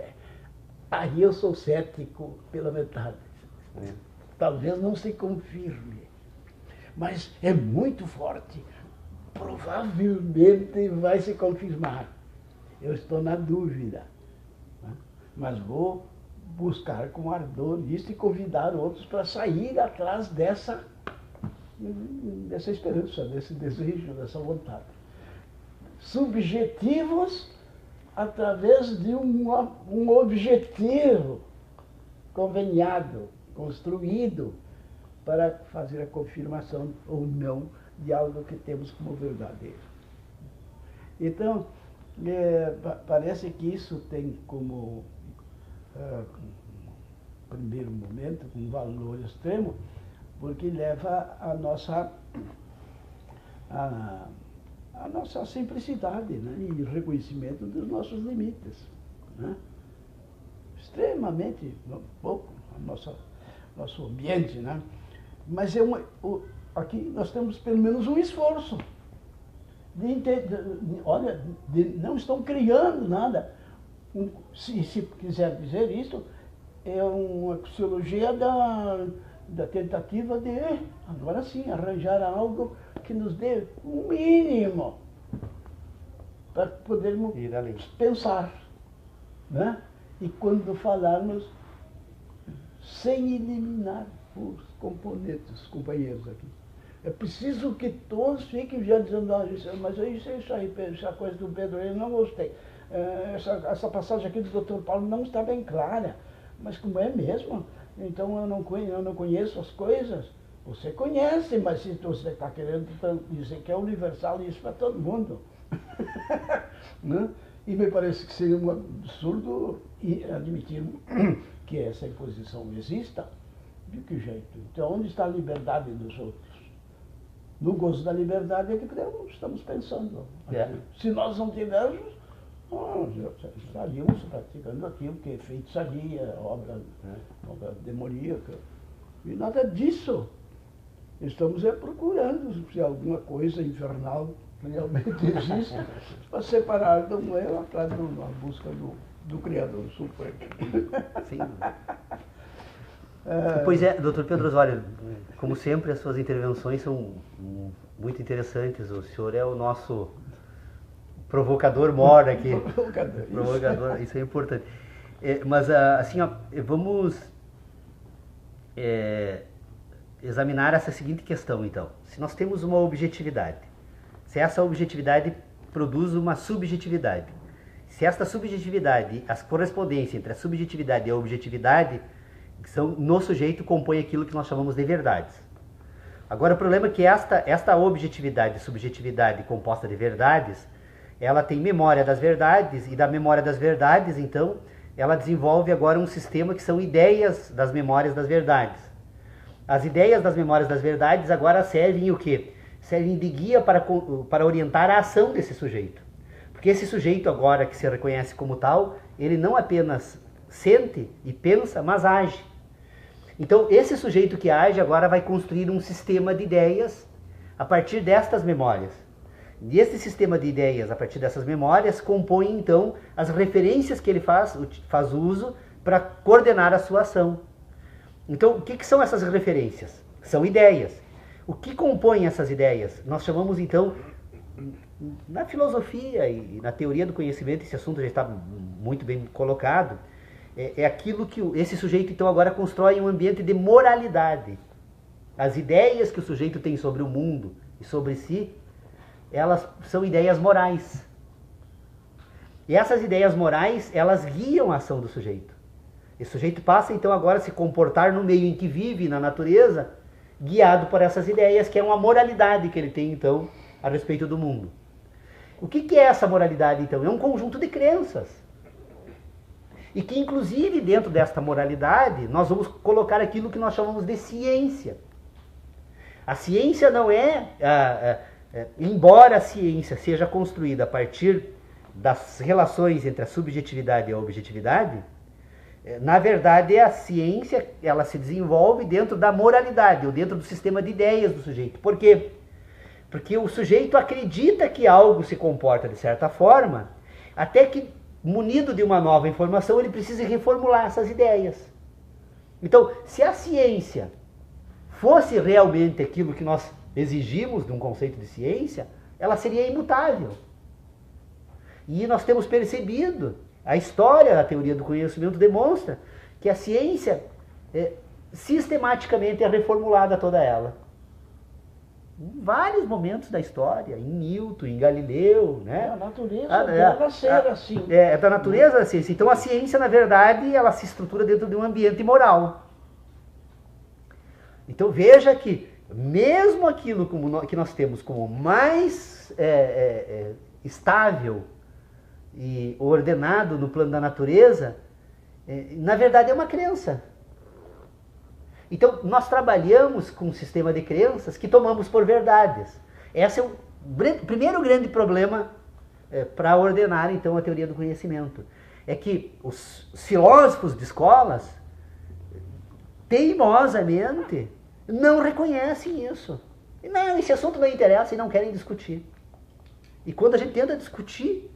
Aí eu sou cético pela metade. Talvez não se confirme, mas é muito forte. Provavelmente vai se confirmar. Eu estou na dúvida, né? Mas vou buscar com ardor isso e convidar outros para sair atrás dessa esperança, desse desejo, dessa vontade. Subjetivos através de um objetivo conveniado, construído, para fazer a confirmação ou não de algo que temos como verdadeiro. Então, parece que isso tem como primeiro momento, um valor extremo, porque leva a nossa simplicidade, né? E reconhecimento dos nossos limites, né? Extremamente pouco nosso ambiente, né? Mas aqui nós temos pelo menos um esforço não estão criando nada. Se quiser dizer isso, é uma axiologia da tentativa de, agora sim, arranjar algo que nos dê um mínimo para podermos pensar, né? E quando falarmos, sem eliminar os componentes, os companheiros aqui. É preciso que todos fiquem já dizendo, mas isso aí, essa coisa do Pedro, eu não gostei. Essa passagem aqui do Dr. Paulo não está bem clara. Mas como é mesmo? Então eu não conheço as coisas. Você conhece, mas se você está querendo dizer que é universal isso para todo mundo. Né? E me parece que seria um absurdo admitir que essa imposição exista. De que jeito? Então onde está a liberdade dos outros? No gozo da liberdade é que estamos pensando. Se nós não tivermos, estaríamos praticando aquilo que é feitiçaria, obra demoníaca. E nada disso. Estamos procurando se alguma coisa infernal realmente existe para separar da mulher atrás da busca do Criador Supremo. Sim. Pois é, Dr. Pedro Osório, como sempre, as suas intervenções são muito interessantes. O senhor é o nosso provocador mor aqui. Provocador, isso é importante. Mas, assim, vamos examinar essa seguinte questão, então. Se nós temos uma objetividade, se essa objetividade produz uma subjetividade, se esta subjetividade, as correspondências entre a subjetividade e a objetividade, que são no sujeito, compõe aquilo que nós chamamos de verdades. Agora o problema é que esta objetividade e subjetividade composta de verdades, ela tem memória das verdades, e da memória das verdades, então, ela desenvolve agora um sistema que são ideias das memórias das verdades. As ideias das memórias das verdades agora servem o quê? Servem de guia para orientar a ação desse sujeito. Porque esse sujeito agora, que se reconhece como tal, ele não apenas sente e pensa, mas age. Então, esse sujeito que age agora vai construir um sistema de ideias a partir destas memórias. E esse sistema de ideias, a partir dessas memórias, compõe, então, as referências que ele faz uso para coordenar a sua ação. Então, o que são essas referências? São ideias. O que compõe essas ideias? Nós chamamos, então, na filosofia e na teoria do conhecimento, esse assunto já está muito bem colocado, é aquilo que esse sujeito, então, agora constrói um ambiente de moralidade. As ideias que o sujeito tem sobre o mundo e sobre si, elas são ideias morais. E essas ideias morais, elas guiam a ação do sujeito. Esse sujeito passa, então, agora a se comportar no meio em que vive, na natureza, guiado por essas ideias, que é uma moralidade que ele tem, então, a respeito do mundo. O que é essa moralidade, então? É um conjunto de crenças. E que, inclusive, dentro desta moralidade, nós vamos colocar aquilo que nós chamamos de ciência. A ciência não embora a ciência seja construída a partir das relações entre a subjetividade e a objetividade, na verdade a ciência ela se desenvolve dentro da moralidade, ou dentro do sistema de ideias do sujeito. Por quê? Porque o sujeito acredita que algo se comporta de certa forma, até que, munido de uma nova informação, ele precisa reformular essas ideias. Então, se a ciência fosse realmente aquilo que nós exigimos de um conceito de ciência, ela seria imutável. E nós temos percebido, a história da teoria do conhecimento demonstra que a ciência sistematicamente é reformulada toda ela. Em vários momentos da história, em Newton, em Galileu, né? A natureza dela ser assim. É da natureza da ciência. Então a ciência, na verdade, ela se estrutura dentro de um ambiente moral. Então veja que mesmo aquilo que nós temos como mais estável e ordenado no plano da natureza, na verdade é uma crença. Então nós trabalhamos com um sistema de crenças que tomamos por verdades. Esse é o primeiro grande problema para ordenar então a teoria do conhecimento. É que os filósofos de escolas teimosamente não reconhecem isso. Não, esse assunto não interessa e não querem discutir. E quando a gente tenta discutir,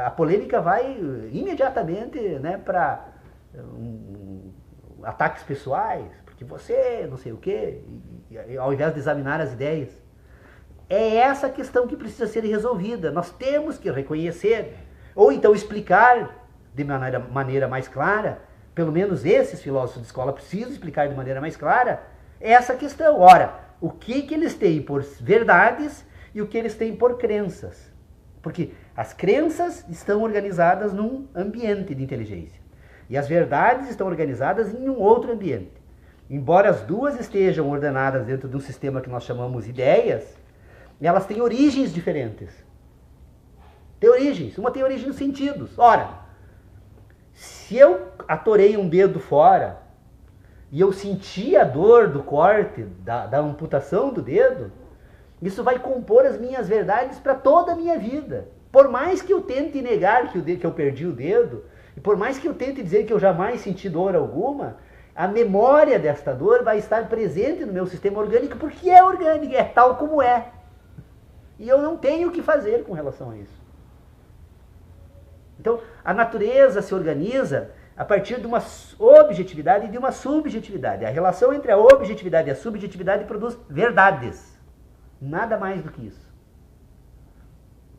a polêmica vai imediatamente, né, para ataques pessoais, porque você não sei o quê, ao invés de examinar as ideias. É essa questão que precisa ser resolvida. Nós temos que reconhecer, ou então explicar de maneira mais clara, pelo menos esses filósofos de escola precisam explicar de maneira mais clara essa questão. Ora, o que eles têm por verdades e o que eles têm por crenças. Porque as crenças estão organizadas num ambiente de inteligência. E as verdades estão organizadas em um outro ambiente. Embora as duas estejam ordenadas dentro de um sistema que nós chamamos ideias, elas têm origens diferentes. Tem origens. Uma tem origem nos sentidos. Ora, se eu atorei um dedo fora e eu senti a dor do corte, da amputação do dedo, isso vai compor as minhas verdades para toda a minha vida. Por mais que eu tente negar que eu perdi o dedo, e por mais que eu tente dizer que eu jamais senti dor alguma, a memória desta dor vai estar presente no meu sistema orgânico, porque é orgânico, é tal como é. E eu não tenho o que fazer com relação a isso. Então, a natureza se organiza a partir de uma objetividade e de uma subjetividade. A relação entre a objetividade e a subjetividade produz verdades. Nada mais do que isso.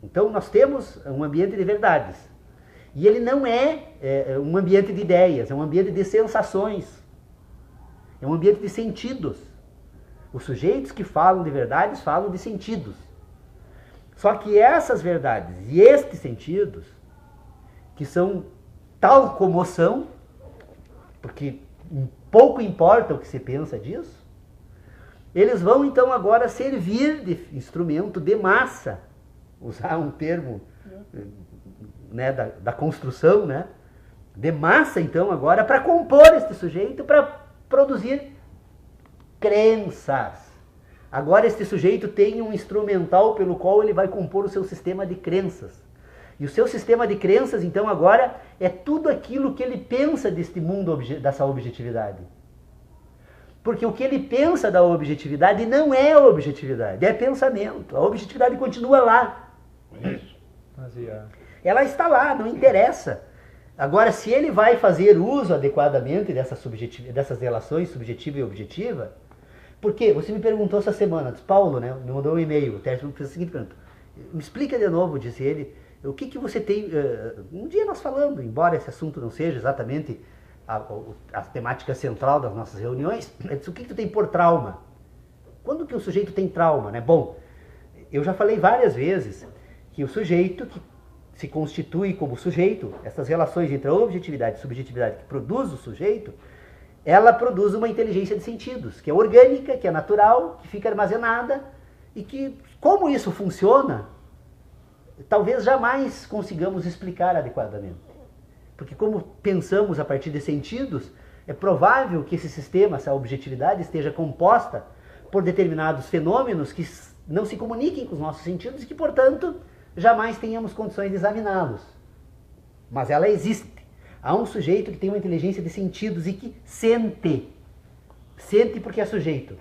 Então, nós temos um ambiente de verdades. E ele não é um ambiente de ideias, é um ambiente de sensações. É um ambiente de sentidos. Os sujeitos que falam de verdades falam de sentidos. Só que essas verdades e estes sentidos, que são tal como são, porque pouco importa o que se pensa disso, eles vão então agora servir de instrumento de massa, usar um termo, né, da construção, né, de massa então agora para compor este sujeito, para produzir crenças. Agora este sujeito tem um instrumental pelo qual ele vai compor o seu sistema de crenças. E o seu sistema de crenças, então, agora é tudo aquilo que ele pensa deste mundo, dessa objetividade. Porque o que ele pensa da objetividade não é objetividade, é pensamento. A objetividade continua lá. Ela está lá, não interessa. Agora, se ele vai fazer uso adequadamente dessas relações subjetiva e objetiva, porque você me perguntou essa semana, disse, Paulo, né, me mandou um e-mail, o Tércio fez a seguinte pergunta, me explica de novo, disse ele, o que você tem... um dia nós falando, embora esse assunto não seja exatamente a temática central das nossas reuniões, ele disse, o que tu tem por trauma? Quando que o sujeito tem trauma, né? Bom, eu já falei várias vezes que o sujeito que se constitui como sujeito, essas relações entre a objetividade e a subjetividade que produz o sujeito, ela produz uma inteligência de sentidos, que é orgânica, que é natural, que fica armazenada e que, como isso funciona, talvez jamais consigamos explicar adequadamente. Porque como pensamos a partir de sentidos, é provável que esse sistema, essa objetividade, esteja composta por determinados fenômenos que não se comuniquem com os nossos sentidos e que, portanto, jamais tenhamos condições de examiná-los. Mas ela existe. Há um sujeito que tem uma inteligência de sentidos e que sente. Sente porque é sujeito.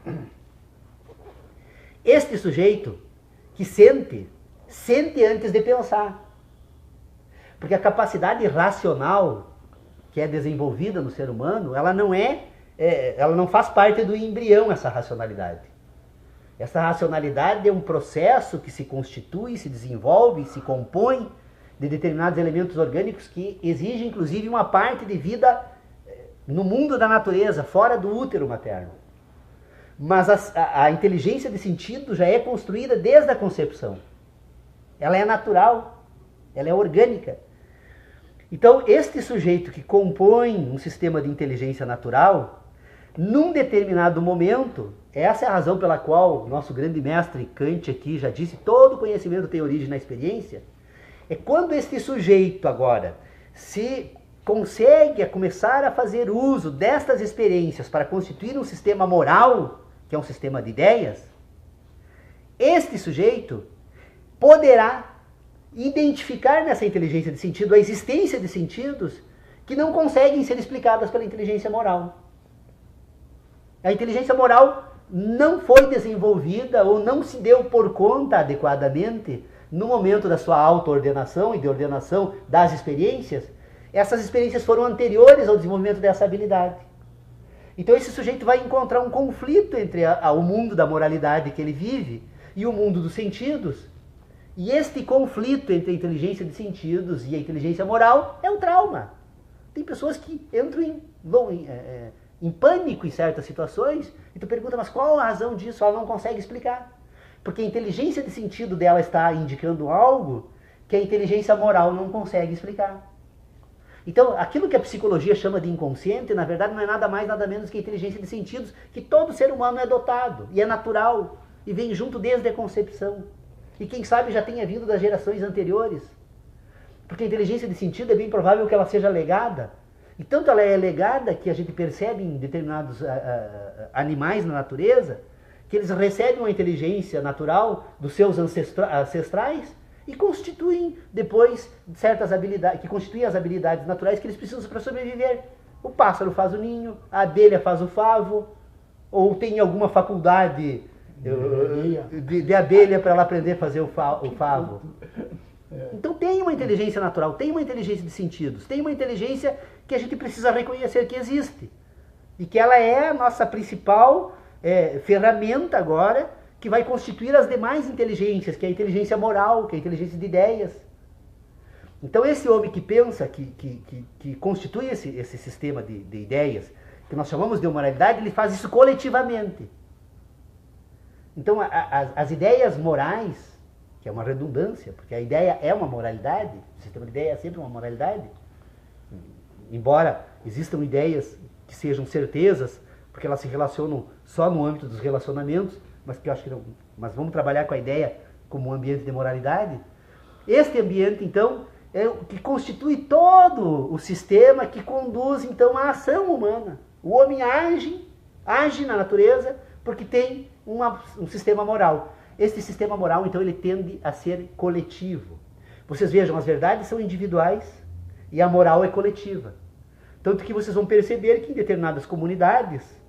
Este sujeito que sente antes de pensar. Porque a capacidade racional que é desenvolvida no ser humano, ela não faz parte do embrião, essa racionalidade. Essa racionalidade é um processo que se constitui, se desenvolve, se compõe de determinados elementos orgânicos que exigem, inclusive, uma parte de vida no mundo da natureza, fora do útero materno. Mas a inteligência de sentido já é construída desde a concepção. Ela é natural, ela é orgânica. Então, este sujeito que compõe um sistema de inteligência natural, num determinado momento, essa é a razão pela qual nosso grande mestre Kant aqui já disse, todo conhecimento tem origem na experiência, é quando este sujeito agora se consegue começar a fazer uso destas experiências para constituir um sistema moral, que é um sistema de ideias, este sujeito poderá identificar nessa inteligência de sentido a existência de sentidos que não conseguem ser explicadas pela inteligência moral. A inteligência moral não foi desenvolvida ou não se deu por conta adequadamente no momento da sua auto-ordenação e de ordenação das experiências. Essas experiências foram anteriores ao desenvolvimento dessa habilidade. Então esse sujeito vai encontrar um conflito entre o mundo da moralidade que ele vive e o mundo dos sentidos. E este conflito entre a inteligência de sentidos e a inteligência moral é o trauma. Tem pessoas que vão em pânico em certas situações, e tu pergunta, mas qual a razão disso? Ela não consegue explicar. Porque a inteligência de sentido dela está indicando algo que a inteligência moral não consegue explicar. Então, aquilo que a psicologia chama de inconsciente, na verdade, não é nada mais, nada menos que a inteligência de sentidos que todo ser humano é dotado, e é natural, e vem junto desde a concepção. E quem sabe já tenha vindo das gerações anteriores. Porque a inteligência de sentido é bem provável que ela seja legada. E tanto ela é legada que a gente percebe em determinados animais na natureza, que eles recebem uma inteligência natural dos seus ancestrais e constituem depois certas habilidades, que constituem as habilidades naturais que eles precisam para sobreviver. O pássaro faz o ninho, a abelha faz o favo, ou tem alguma faculdade de abelha para ela aprender a fazer o favo. Então tem uma inteligência natural, tem uma inteligência de sentidos, tem uma inteligência que a gente precisa reconhecer que existe. E que ela é a nossa principal ferramenta agora, que vai constituir as demais inteligências, que é a inteligência moral, que é a inteligência de ideias. Então esse homem que pensa, que constitui esse sistema de ideias, que nós chamamos de moralidade, ele faz isso coletivamente. Então as ideias morais, que é uma redundância, porque a ideia é uma moralidade, o sistema de ideia é sempre uma moralidade, embora existam ideias que sejam certezas, porque elas se relacionam só no âmbito dos relacionamentos, mas que eu acho que não, mas vamos trabalhar com a ideia como um ambiente de moralidade. Este ambiente, então, é o que constitui todo o sistema que conduz, então, à ação humana. O homem age na natureza porque tem um sistema moral. Este sistema moral, então, ele tende a ser coletivo. Vocês vejam, as verdades são individuais e a moral é coletiva. Tanto que vocês vão perceber que em determinadas comunidades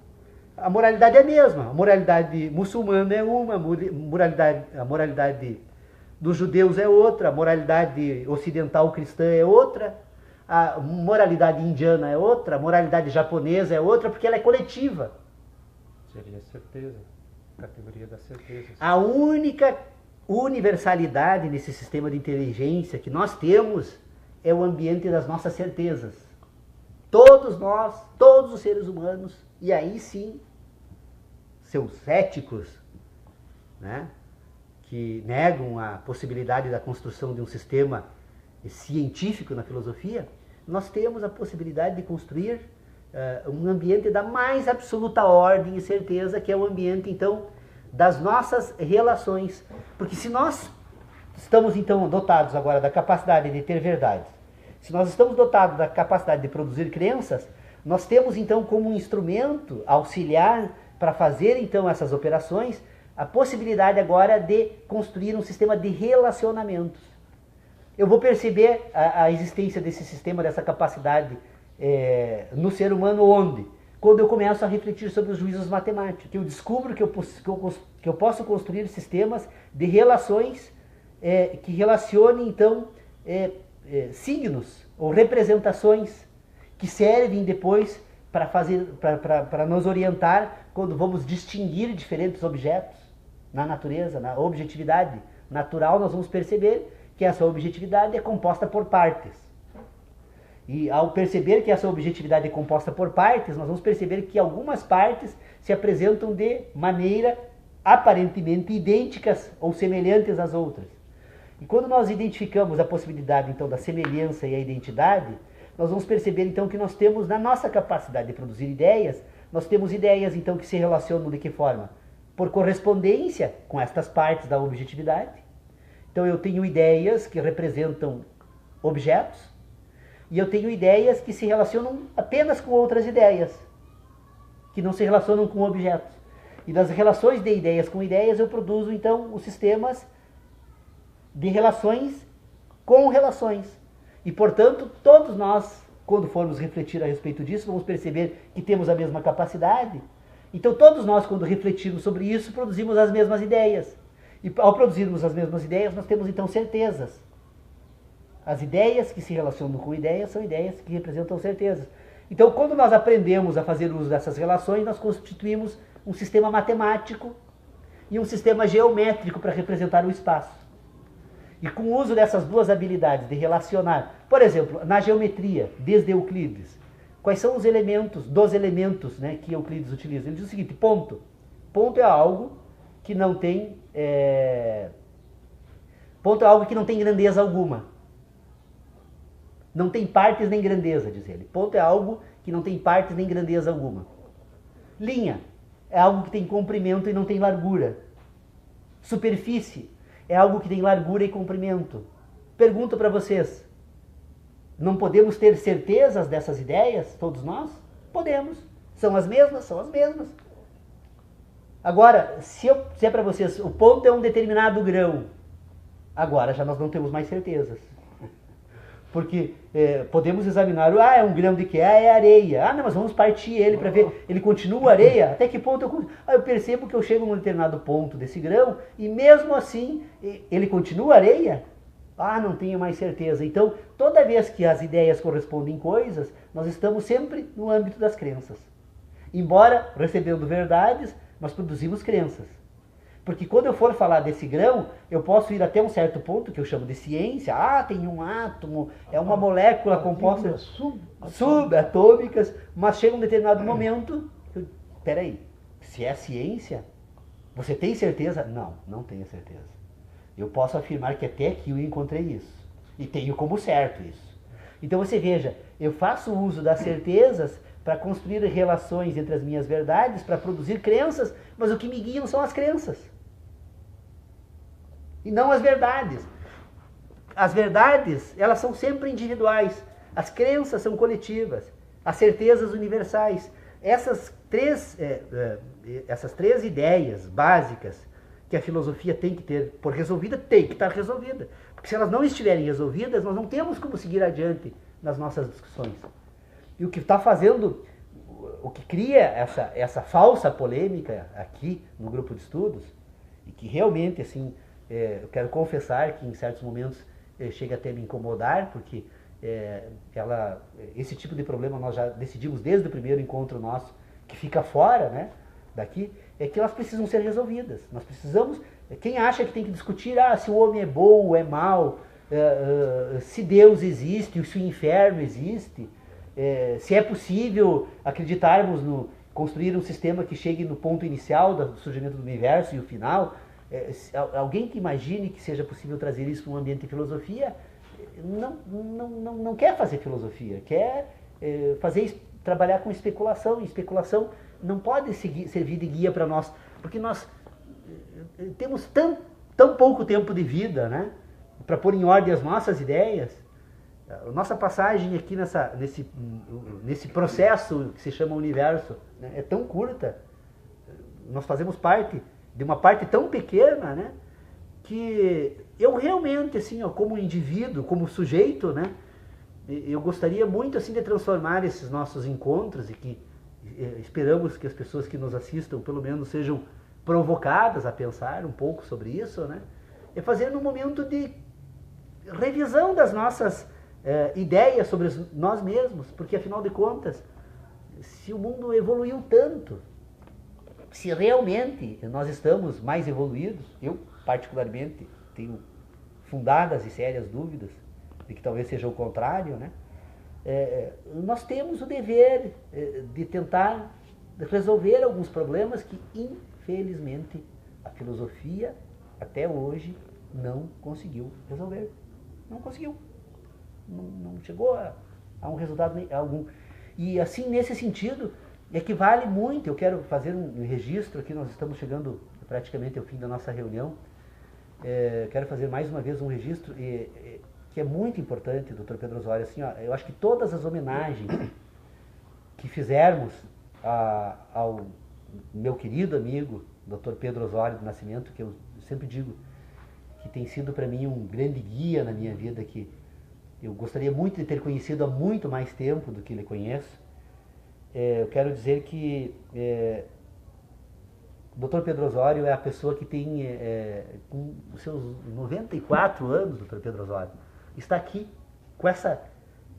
a moralidade é a mesma. A moralidade muçulmana é uma, a moralidade dos judeus é outra, a moralidade ocidental cristã é outra, a moralidade indiana é outra, a moralidade japonesa é outra, porque ela é coletiva. Seria certeza, categoria da certeza. A única universalidade nesse sistema de inteligência que nós temos é o ambiente das nossas certezas. Todos nós, todos os seres humanos, e aí sim, seus céticos, né, que negam a possibilidade da construção de um sistema científico na filosofia, nós temos a possibilidade de construir um ambiente da mais absoluta ordem e certeza, que é o ambiente, então, das nossas relações. Porque se nós estamos, então, dotados agora da capacidade de ter verdades, se nós estamos dotados da capacidade de produzir crenças, nós temos, então, como um instrumento auxiliar para fazer, então, essas operações, a possibilidade agora de construir um sistema de relacionamentos. Eu vou perceber a existência desse sistema, dessa capacidade no ser humano onde? Quando eu começo a refletir sobre os juízos matemáticos, que eu descubro que eu posso construir sistemas de relações que relacionem, então, signos ou representações que servem depois para nos orientar quando vamos distinguir diferentes objetos na natureza, na objetividade natural. Nós vamos perceber que essa objetividade é composta por partes. E ao perceber que essa objetividade é composta por partes, nós vamos perceber que algumas partes se apresentam de maneira aparentemente idênticas ou semelhantes às outras. E quando nós identificamos a possibilidade, então, da semelhança e a identidade, nós vamos perceber, então, que nós temos, na nossa capacidade de produzir ideias, nós temos ideias, então, que se relacionam de que forma? Por correspondência com estas partes da objetividade. Então, eu tenho ideias que representam objetos, e eu tenho ideias que se relacionam apenas com outras ideias, que não se relacionam com objetos. E das relações de ideias com ideias, eu produzo, então, os sistemas de relações com relações. E, portanto, todos nós, quando formos refletir a respeito disso, vamos perceber que temos a mesma capacidade. Então, todos nós, quando refletimos sobre isso, produzimos as mesmas ideias. E, ao produzirmos as mesmas ideias, nós temos, então, certezas. As ideias que se relacionam com ideias são ideias que representam certezas. Então, quando nós aprendemos a fazer uso dessas relações, nós constituímos um sistema matemático e um sistema geométrico para representar o espaço. E com o uso dessas duas habilidades de relacionar, por exemplo, na geometria, desde Euclides, quais são os elementos, né, que Euclides utiliza? Ele diz o seguinte: ponto. Ponto é algo que não tem grandeza alguma. Não tem partes nem grandeza, diz ele. Ponto é algo que não tem partes nem grandeza alguma. Linha é algo que tem comprimento e não tem largura. Superfície é algo que tem largura e comprimento. Pergunto para vocês, não podemos ter certezas dessas ideias, todos nós? Podemos. São as mesmas? São as mesmas. Agora, se é para vocês, o ponto é um determinado grão, agora já nós não temos mais certezas. Porque podemos examinar, é um grão de quê? É areia. Não, mas vamos partir ele para ver, ele continua areia? Até que ponto eu percebo que eu chego num determinado ponto desse grão e mesmo assim ele continua areia? Não tenho mais certeza. Então, toda vez que as ideias correspondem coisas, nós estamos sempre no âmbito das crenças. Embora recebendo verdades, nós produzimos crenças. Porque quando eu for falar desse grão, eu posso ir até um certo ponto, que eu chamo de ciência. Tem um átomo, é uma molécula composta subatômicas, mas chega um determinado momento, peraí, se é ciência, você tem certeza? Não, não tenho certeza. Eu posso afirmar que até aqui eu encontrei isso, e tenho como certo isso. Então você veja, eu faço uso das certezas para construir relações entre as minhas verdades, para produzir crenças, mas o que me guiam são as crenças. E não as verdades. As verdades, elas são sempre individuais. As crenças são coletivas. As certezas universais. Essas três ideias básicas que a filosofia tem que ter por resolvida, tem que estar resolvida. Porque se elas não estiverem resolvidas, nós não temos como seguir adiante nas nossas discussões. E o que está fazendo, o que cria essa falsa polêmica aqui no grupo de estudos, e que realmente, assim, eu quero confessar que em certos momentos chega até a me incomodar, porque esse tipo de problema nós já decidimos desde o primeiro encontro nosso, que fica fora, né, daqui, é que elas precisam ser resolvidas. Nós precisamos, quem acha que tem que discutir se o homem é bom ou é mau, se Deus existe, se o inferno existe, se é possível acreditarmos construir um sistema que chegue no ponto inicial do surgimento do universo e o final, alguém que imagine que seja possível trazer isso para um ambiente de filosofia, não quer fazer filosofia, quer trabalhar com especulação, e especulação não pode servir de guia para nós, porque nós temos tão pouco tempo de vida, né, para pôr em ordem as nossas ideias. A nossa passagem aqui nesse processo que se chama universo, né, é tão curta. Nós fazemos parte de uma parte tão pequena, né, que eu realmente, assim, como indivíduo, como sujeito, né, eu gostaria muito, assim, de transformar esses nossos encontros, e que esperamos que as pessoas que nos assistam pelo menos sejam provocadas a pensar um pouco sobre isso, né, é fazer um momento de revisão das nossas ideias sobre nós mesmos, porque afinal de contas, se o mundo evoluiu tanto, se realmente nós estamos mais evoluídos, eu particularmente tenho fundadas e sérias dúvidas de que talvez seja o contrário, né? Nós temos o dever de tentar resolver alguns problemas que, infelizmente, a filosofia até hoje não conseguiu resolver. Não conseguiu. Não chegou a um resultado algum. E assim, nesse sentido, é que vale muito. Eu quero fazer um registro aqui, nós estamos chegando praticamente ao fim da nossa reunião. Quero fazer mais uma vez um registro que é muito importante, Dr. Pedro Osório. Assim, eu acho que todas as homenagens que fizermos ao meu querido amigo, Dr. Pedro Osório do Nascimento, que eu sempre digo que tem sido para mim um grande guia na minha vida, que eu gostaria muito de ter conhecido há muito mais tempo do que ele conheço. Eu quero dizer que o Dr. Pedro Osório é a pessoa que tem, com os seus 94 anos, Dr. Pedro Osório, está aqui com essa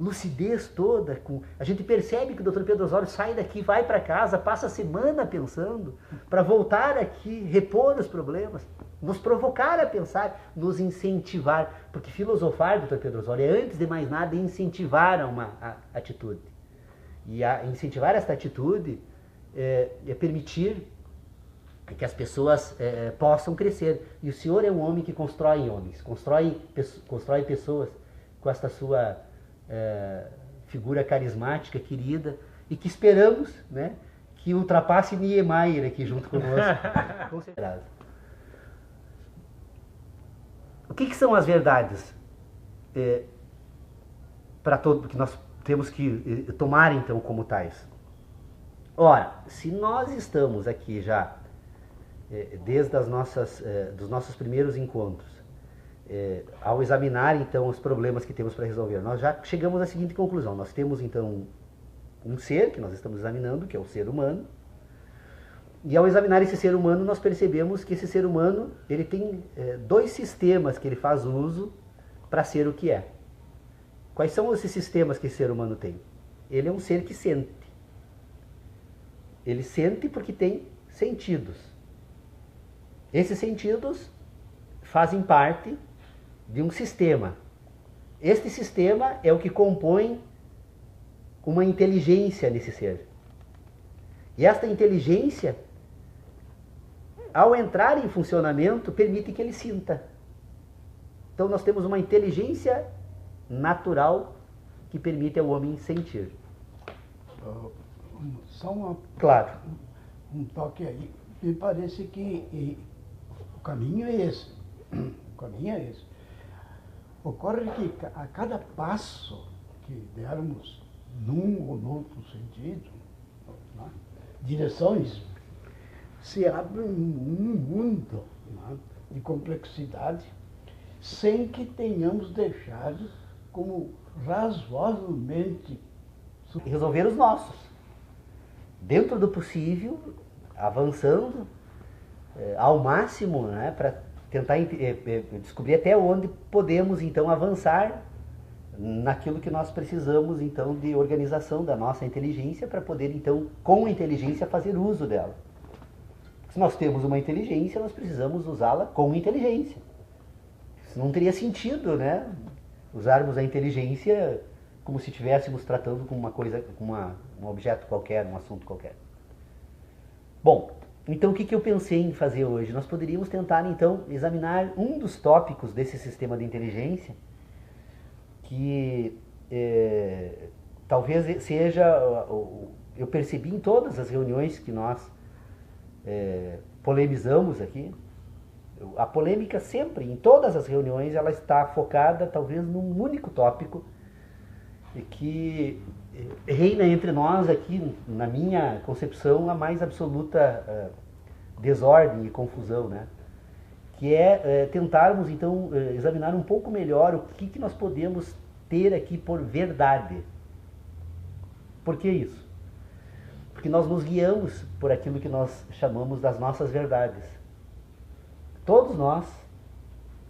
lucidez toda. A gente percebe que o Dr. Pedro Osório sai daqui, vai para casa, passa a semana pensando, para voltar aqui, repor os problemas, nos provocar a pensar, nos incentivar, porque filosofar, Dr. Pedro Osório, é antes de mais nada incentivar a atitude. E incentivar esta atitude é permitir que as pessoas possam crescer. E o senhor é um homem que constrói homens, constrói pessoas com esta sua figura carismática, querida, e que esperamos, né, que ultrapasse Niemeyer aqui junto conosco. Com certeza. O que são as verdades para todo, que nós temos que tomar então como tais? Ora, se nós estamos aqui já desde dos nossos primeiros encontros, ao examinar então os problemas que temos para resolver, nós já chegamos à seguinte conclusão: nós temos então um ser que nós estamos examinando, que é o ser humano. E ao examinar esse ser humano, nós percebemos que esse ser humano, ele tem dois sistemas que ele faz uso para ser o que é. Quais são esses sistemas que esse ser humano tem? Ele é um ser que sente. Ele sente porque tem sentidos. Esses sentidos fazem parte de um sistema. Este sistema é o que compõe uma inteligência nesse ser. E esta inteligência, ao entrar em funcionamento, permite que ele sinta. Então nós temos uma inteligência natural que permite ao homem sentir. Só Claro. um toque aí. Me parece que o caminho é esse. O caminho é esse. Ocorre que a cada passo que dermos num ou no outro sentido, né, direções, se abre um mundo, né, de complexidade, sem que tenhamos deixado como razoavelmente Resolver os nossos. Dentro do possível, avançando ao máximo, né, para tentar descobrir até onde podemos então avançar naquilo que nós precisamos então de organização da nossa inteligência para poder então com a inteligência fazer uso dela. Se nós temos uma inteligência, nós precisamos usá-la com inteligência. Não teria sentido, né, usarmos a inteligência como se estivéssemos tratando com uma coisa, com um objeto qualquer, um assunto qualquer. Bom, então o que eu pensei em fazer hoje? Nós poderíamos tentar então examinar um dos tópicos desse sistema de inteligência que talvez seja, eu percebi em todas as reuniões que nós polemizamos aqui. A polêmica sempre, em todas as reuniões, ela está focada talvez num único tópico que reina entre nós aqui, na minha concepção, a mais absoluta desordem e confusão, né? Que é tentarmos então examinar um pouco melhor o que nós podemos ter aqui por verdade. Por que isso? Porque nós nos guiamos por aquilo que nós chamamos das nossas verdades. Todos nós,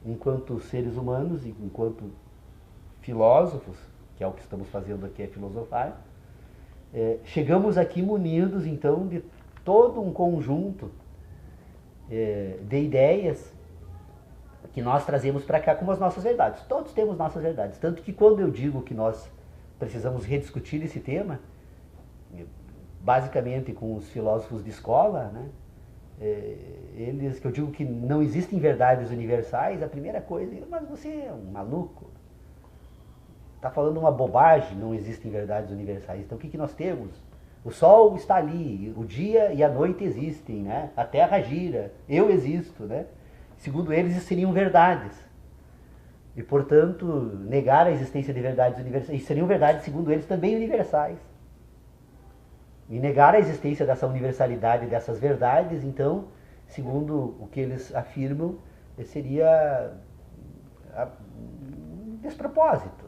enquanto seres humanos, enquanto filósofos, que é o que estamos fazendo aqui, é filosofar, chegamos aqui munidos, então, de todo um conjunto de ideias que nós trazemos para cá como as nossas verdades. Todos temos nossas verdades. Tanto que quando eu digo que nós precisamos rediscutir esse tema, basicamente com os filósofos de escola, né, eles, que eu digo que não existem verdades universais, a primeira coisa, mas você é um maluco, está falando uma bobagem, não existem verdades universais. Então o que nós temos? O sol está ali, o dia e a noite existem, né? A terra gira, eu existo, né? Segundo eles, isso seriam verdades. E, portanto, negar a existência de verdades universais, isso seriam verdades, segundo eles, também universais. E negar a existência dessa universalidade dessas verdades, então, segundo o que eles afirmam, seria um despropósito,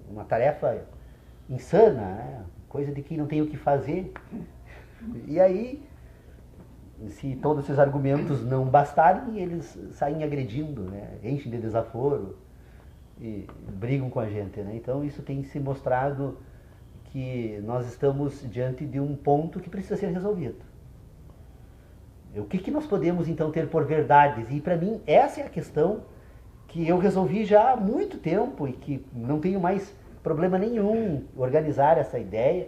uma tarefa insana, né? Coisa de quem não tem o que fazer. E aí, se todos esses argumentos não bastarem, eles saem agredindo, né? Enchem de desaforo e brigam com a gente, né? Então isso tem se mostrado que nós estamos diante de um ponto que precisa ser resolvido. O que nós podemos então ter por verdades? E para mim essa é a questão que eu resolvi já há muito tempo e que não tenho mais problema nenhum organizar essa ideia,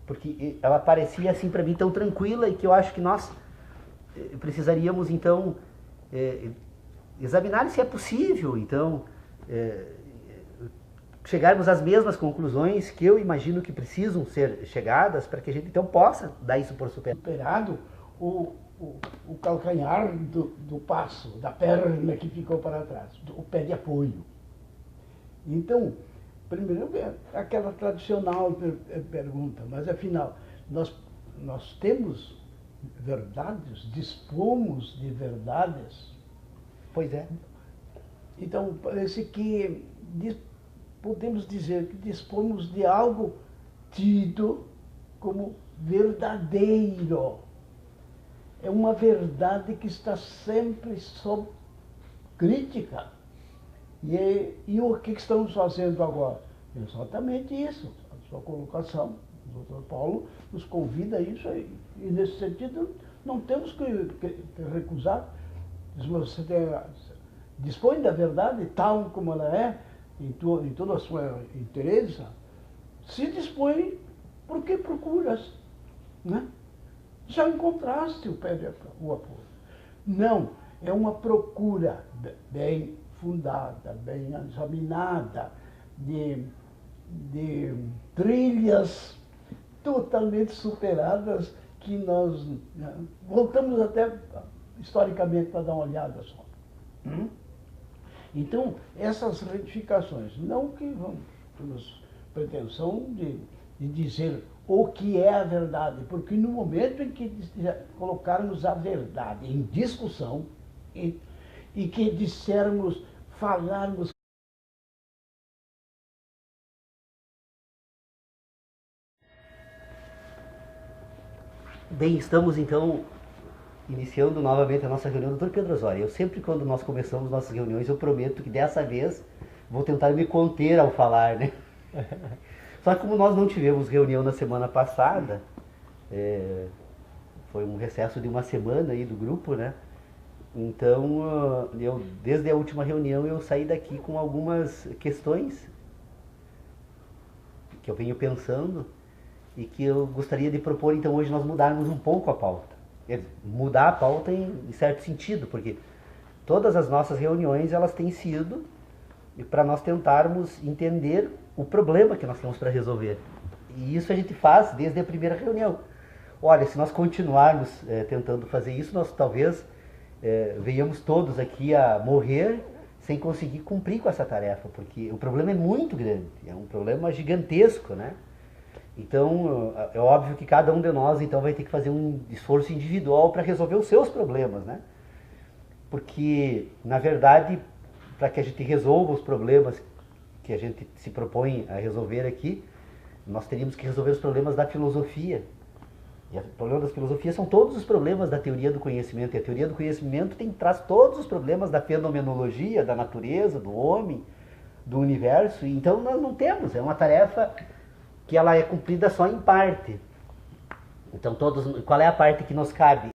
porque ela parecia assim para mim tão tranquila e que eu acho que nós precisaríamos então examinar se é possível então chegarmos às mesmas conclusões que eu imagino que precisam ser chegadas para que a gente então possa dar isso por superado o calcanhar do passo, da perna que ficou para trás, o pé de apoio. Então, primeiro, aquela tradicional pergunta, mas afinal, nós temos verdades, dispomos de verdades? Pois é. Então, parece que podemos dizer que dispomos de algo tido como verdadeiro. É uma verdade que está sempre sob crítica. E o que estamos fazendo agora? Exatamente isso. A sua colocação, o Dr. Paulo nos convida a isso aí. E nesse sentido, não temos que recusar. Você dispõe da verdade tal como ela é, em toda a sua inteireza. Se dispõe, por que procuras? Né? Já encontraste o apoio. Não, é uma procura bem fundada, bem examinada, de trilhas totalmente superadas, que nós voltamos até historicamente para dar uma olhada só. Então, essas retificações, não que temos pretensão de dizer o que é a verdade, porque no momento em que colocarmos a verdade em discussão e que dissermos, falarmos Bem, estamos então iniciando novamente a nossa reunião. Doutor Pedro Osório, eu sempre quando nós começamos nossas reuniões, eu prometo que dessa vez vou tentar me conter ao falar, né? Só que como nós não tivemos reunião na semana passada, foi um recesso de uma semana aí do grupo, né? Então, desde a última reunião eu saí daqui com algumas questões que eu venho pensando e que eu gostaria de propor, então, hoje nós mudarmos um pouco a pauta. Mudar a pauta em certo sentido, porque todas as nossas reuniões, elas têm sido para nós tentarmos entender o problema que nós temos para resolver. E isso a gente faz desde a primeira reunião. Olha, se nós continuarmos tentando fazer isso, nós talvez venhamos todos aqui a morrer sem conseguir cumprir com essa tarefa, porque o problema é muito grande, é um problema gigantesco, né? Então, é óbvio que cada um de nós, então, vai ter que fazer um esforço individual para resolver os seus problemas, né? Porque, na verdade, para que a gente resolva os problemas que a gente se propõe a resolver aqui, nós teríamos que resolver os problemas da filosofia. E o problema das filosofias são todos os problemas da teoria do conhecimento. E a teoria do conhecimento traz todos os problemas da fenomenologia, da natureza, do homem, do universo. E então, nós não temos, é uma tarefa que ela é cumprida só em parte. Então, qual é a parte que nos cabe?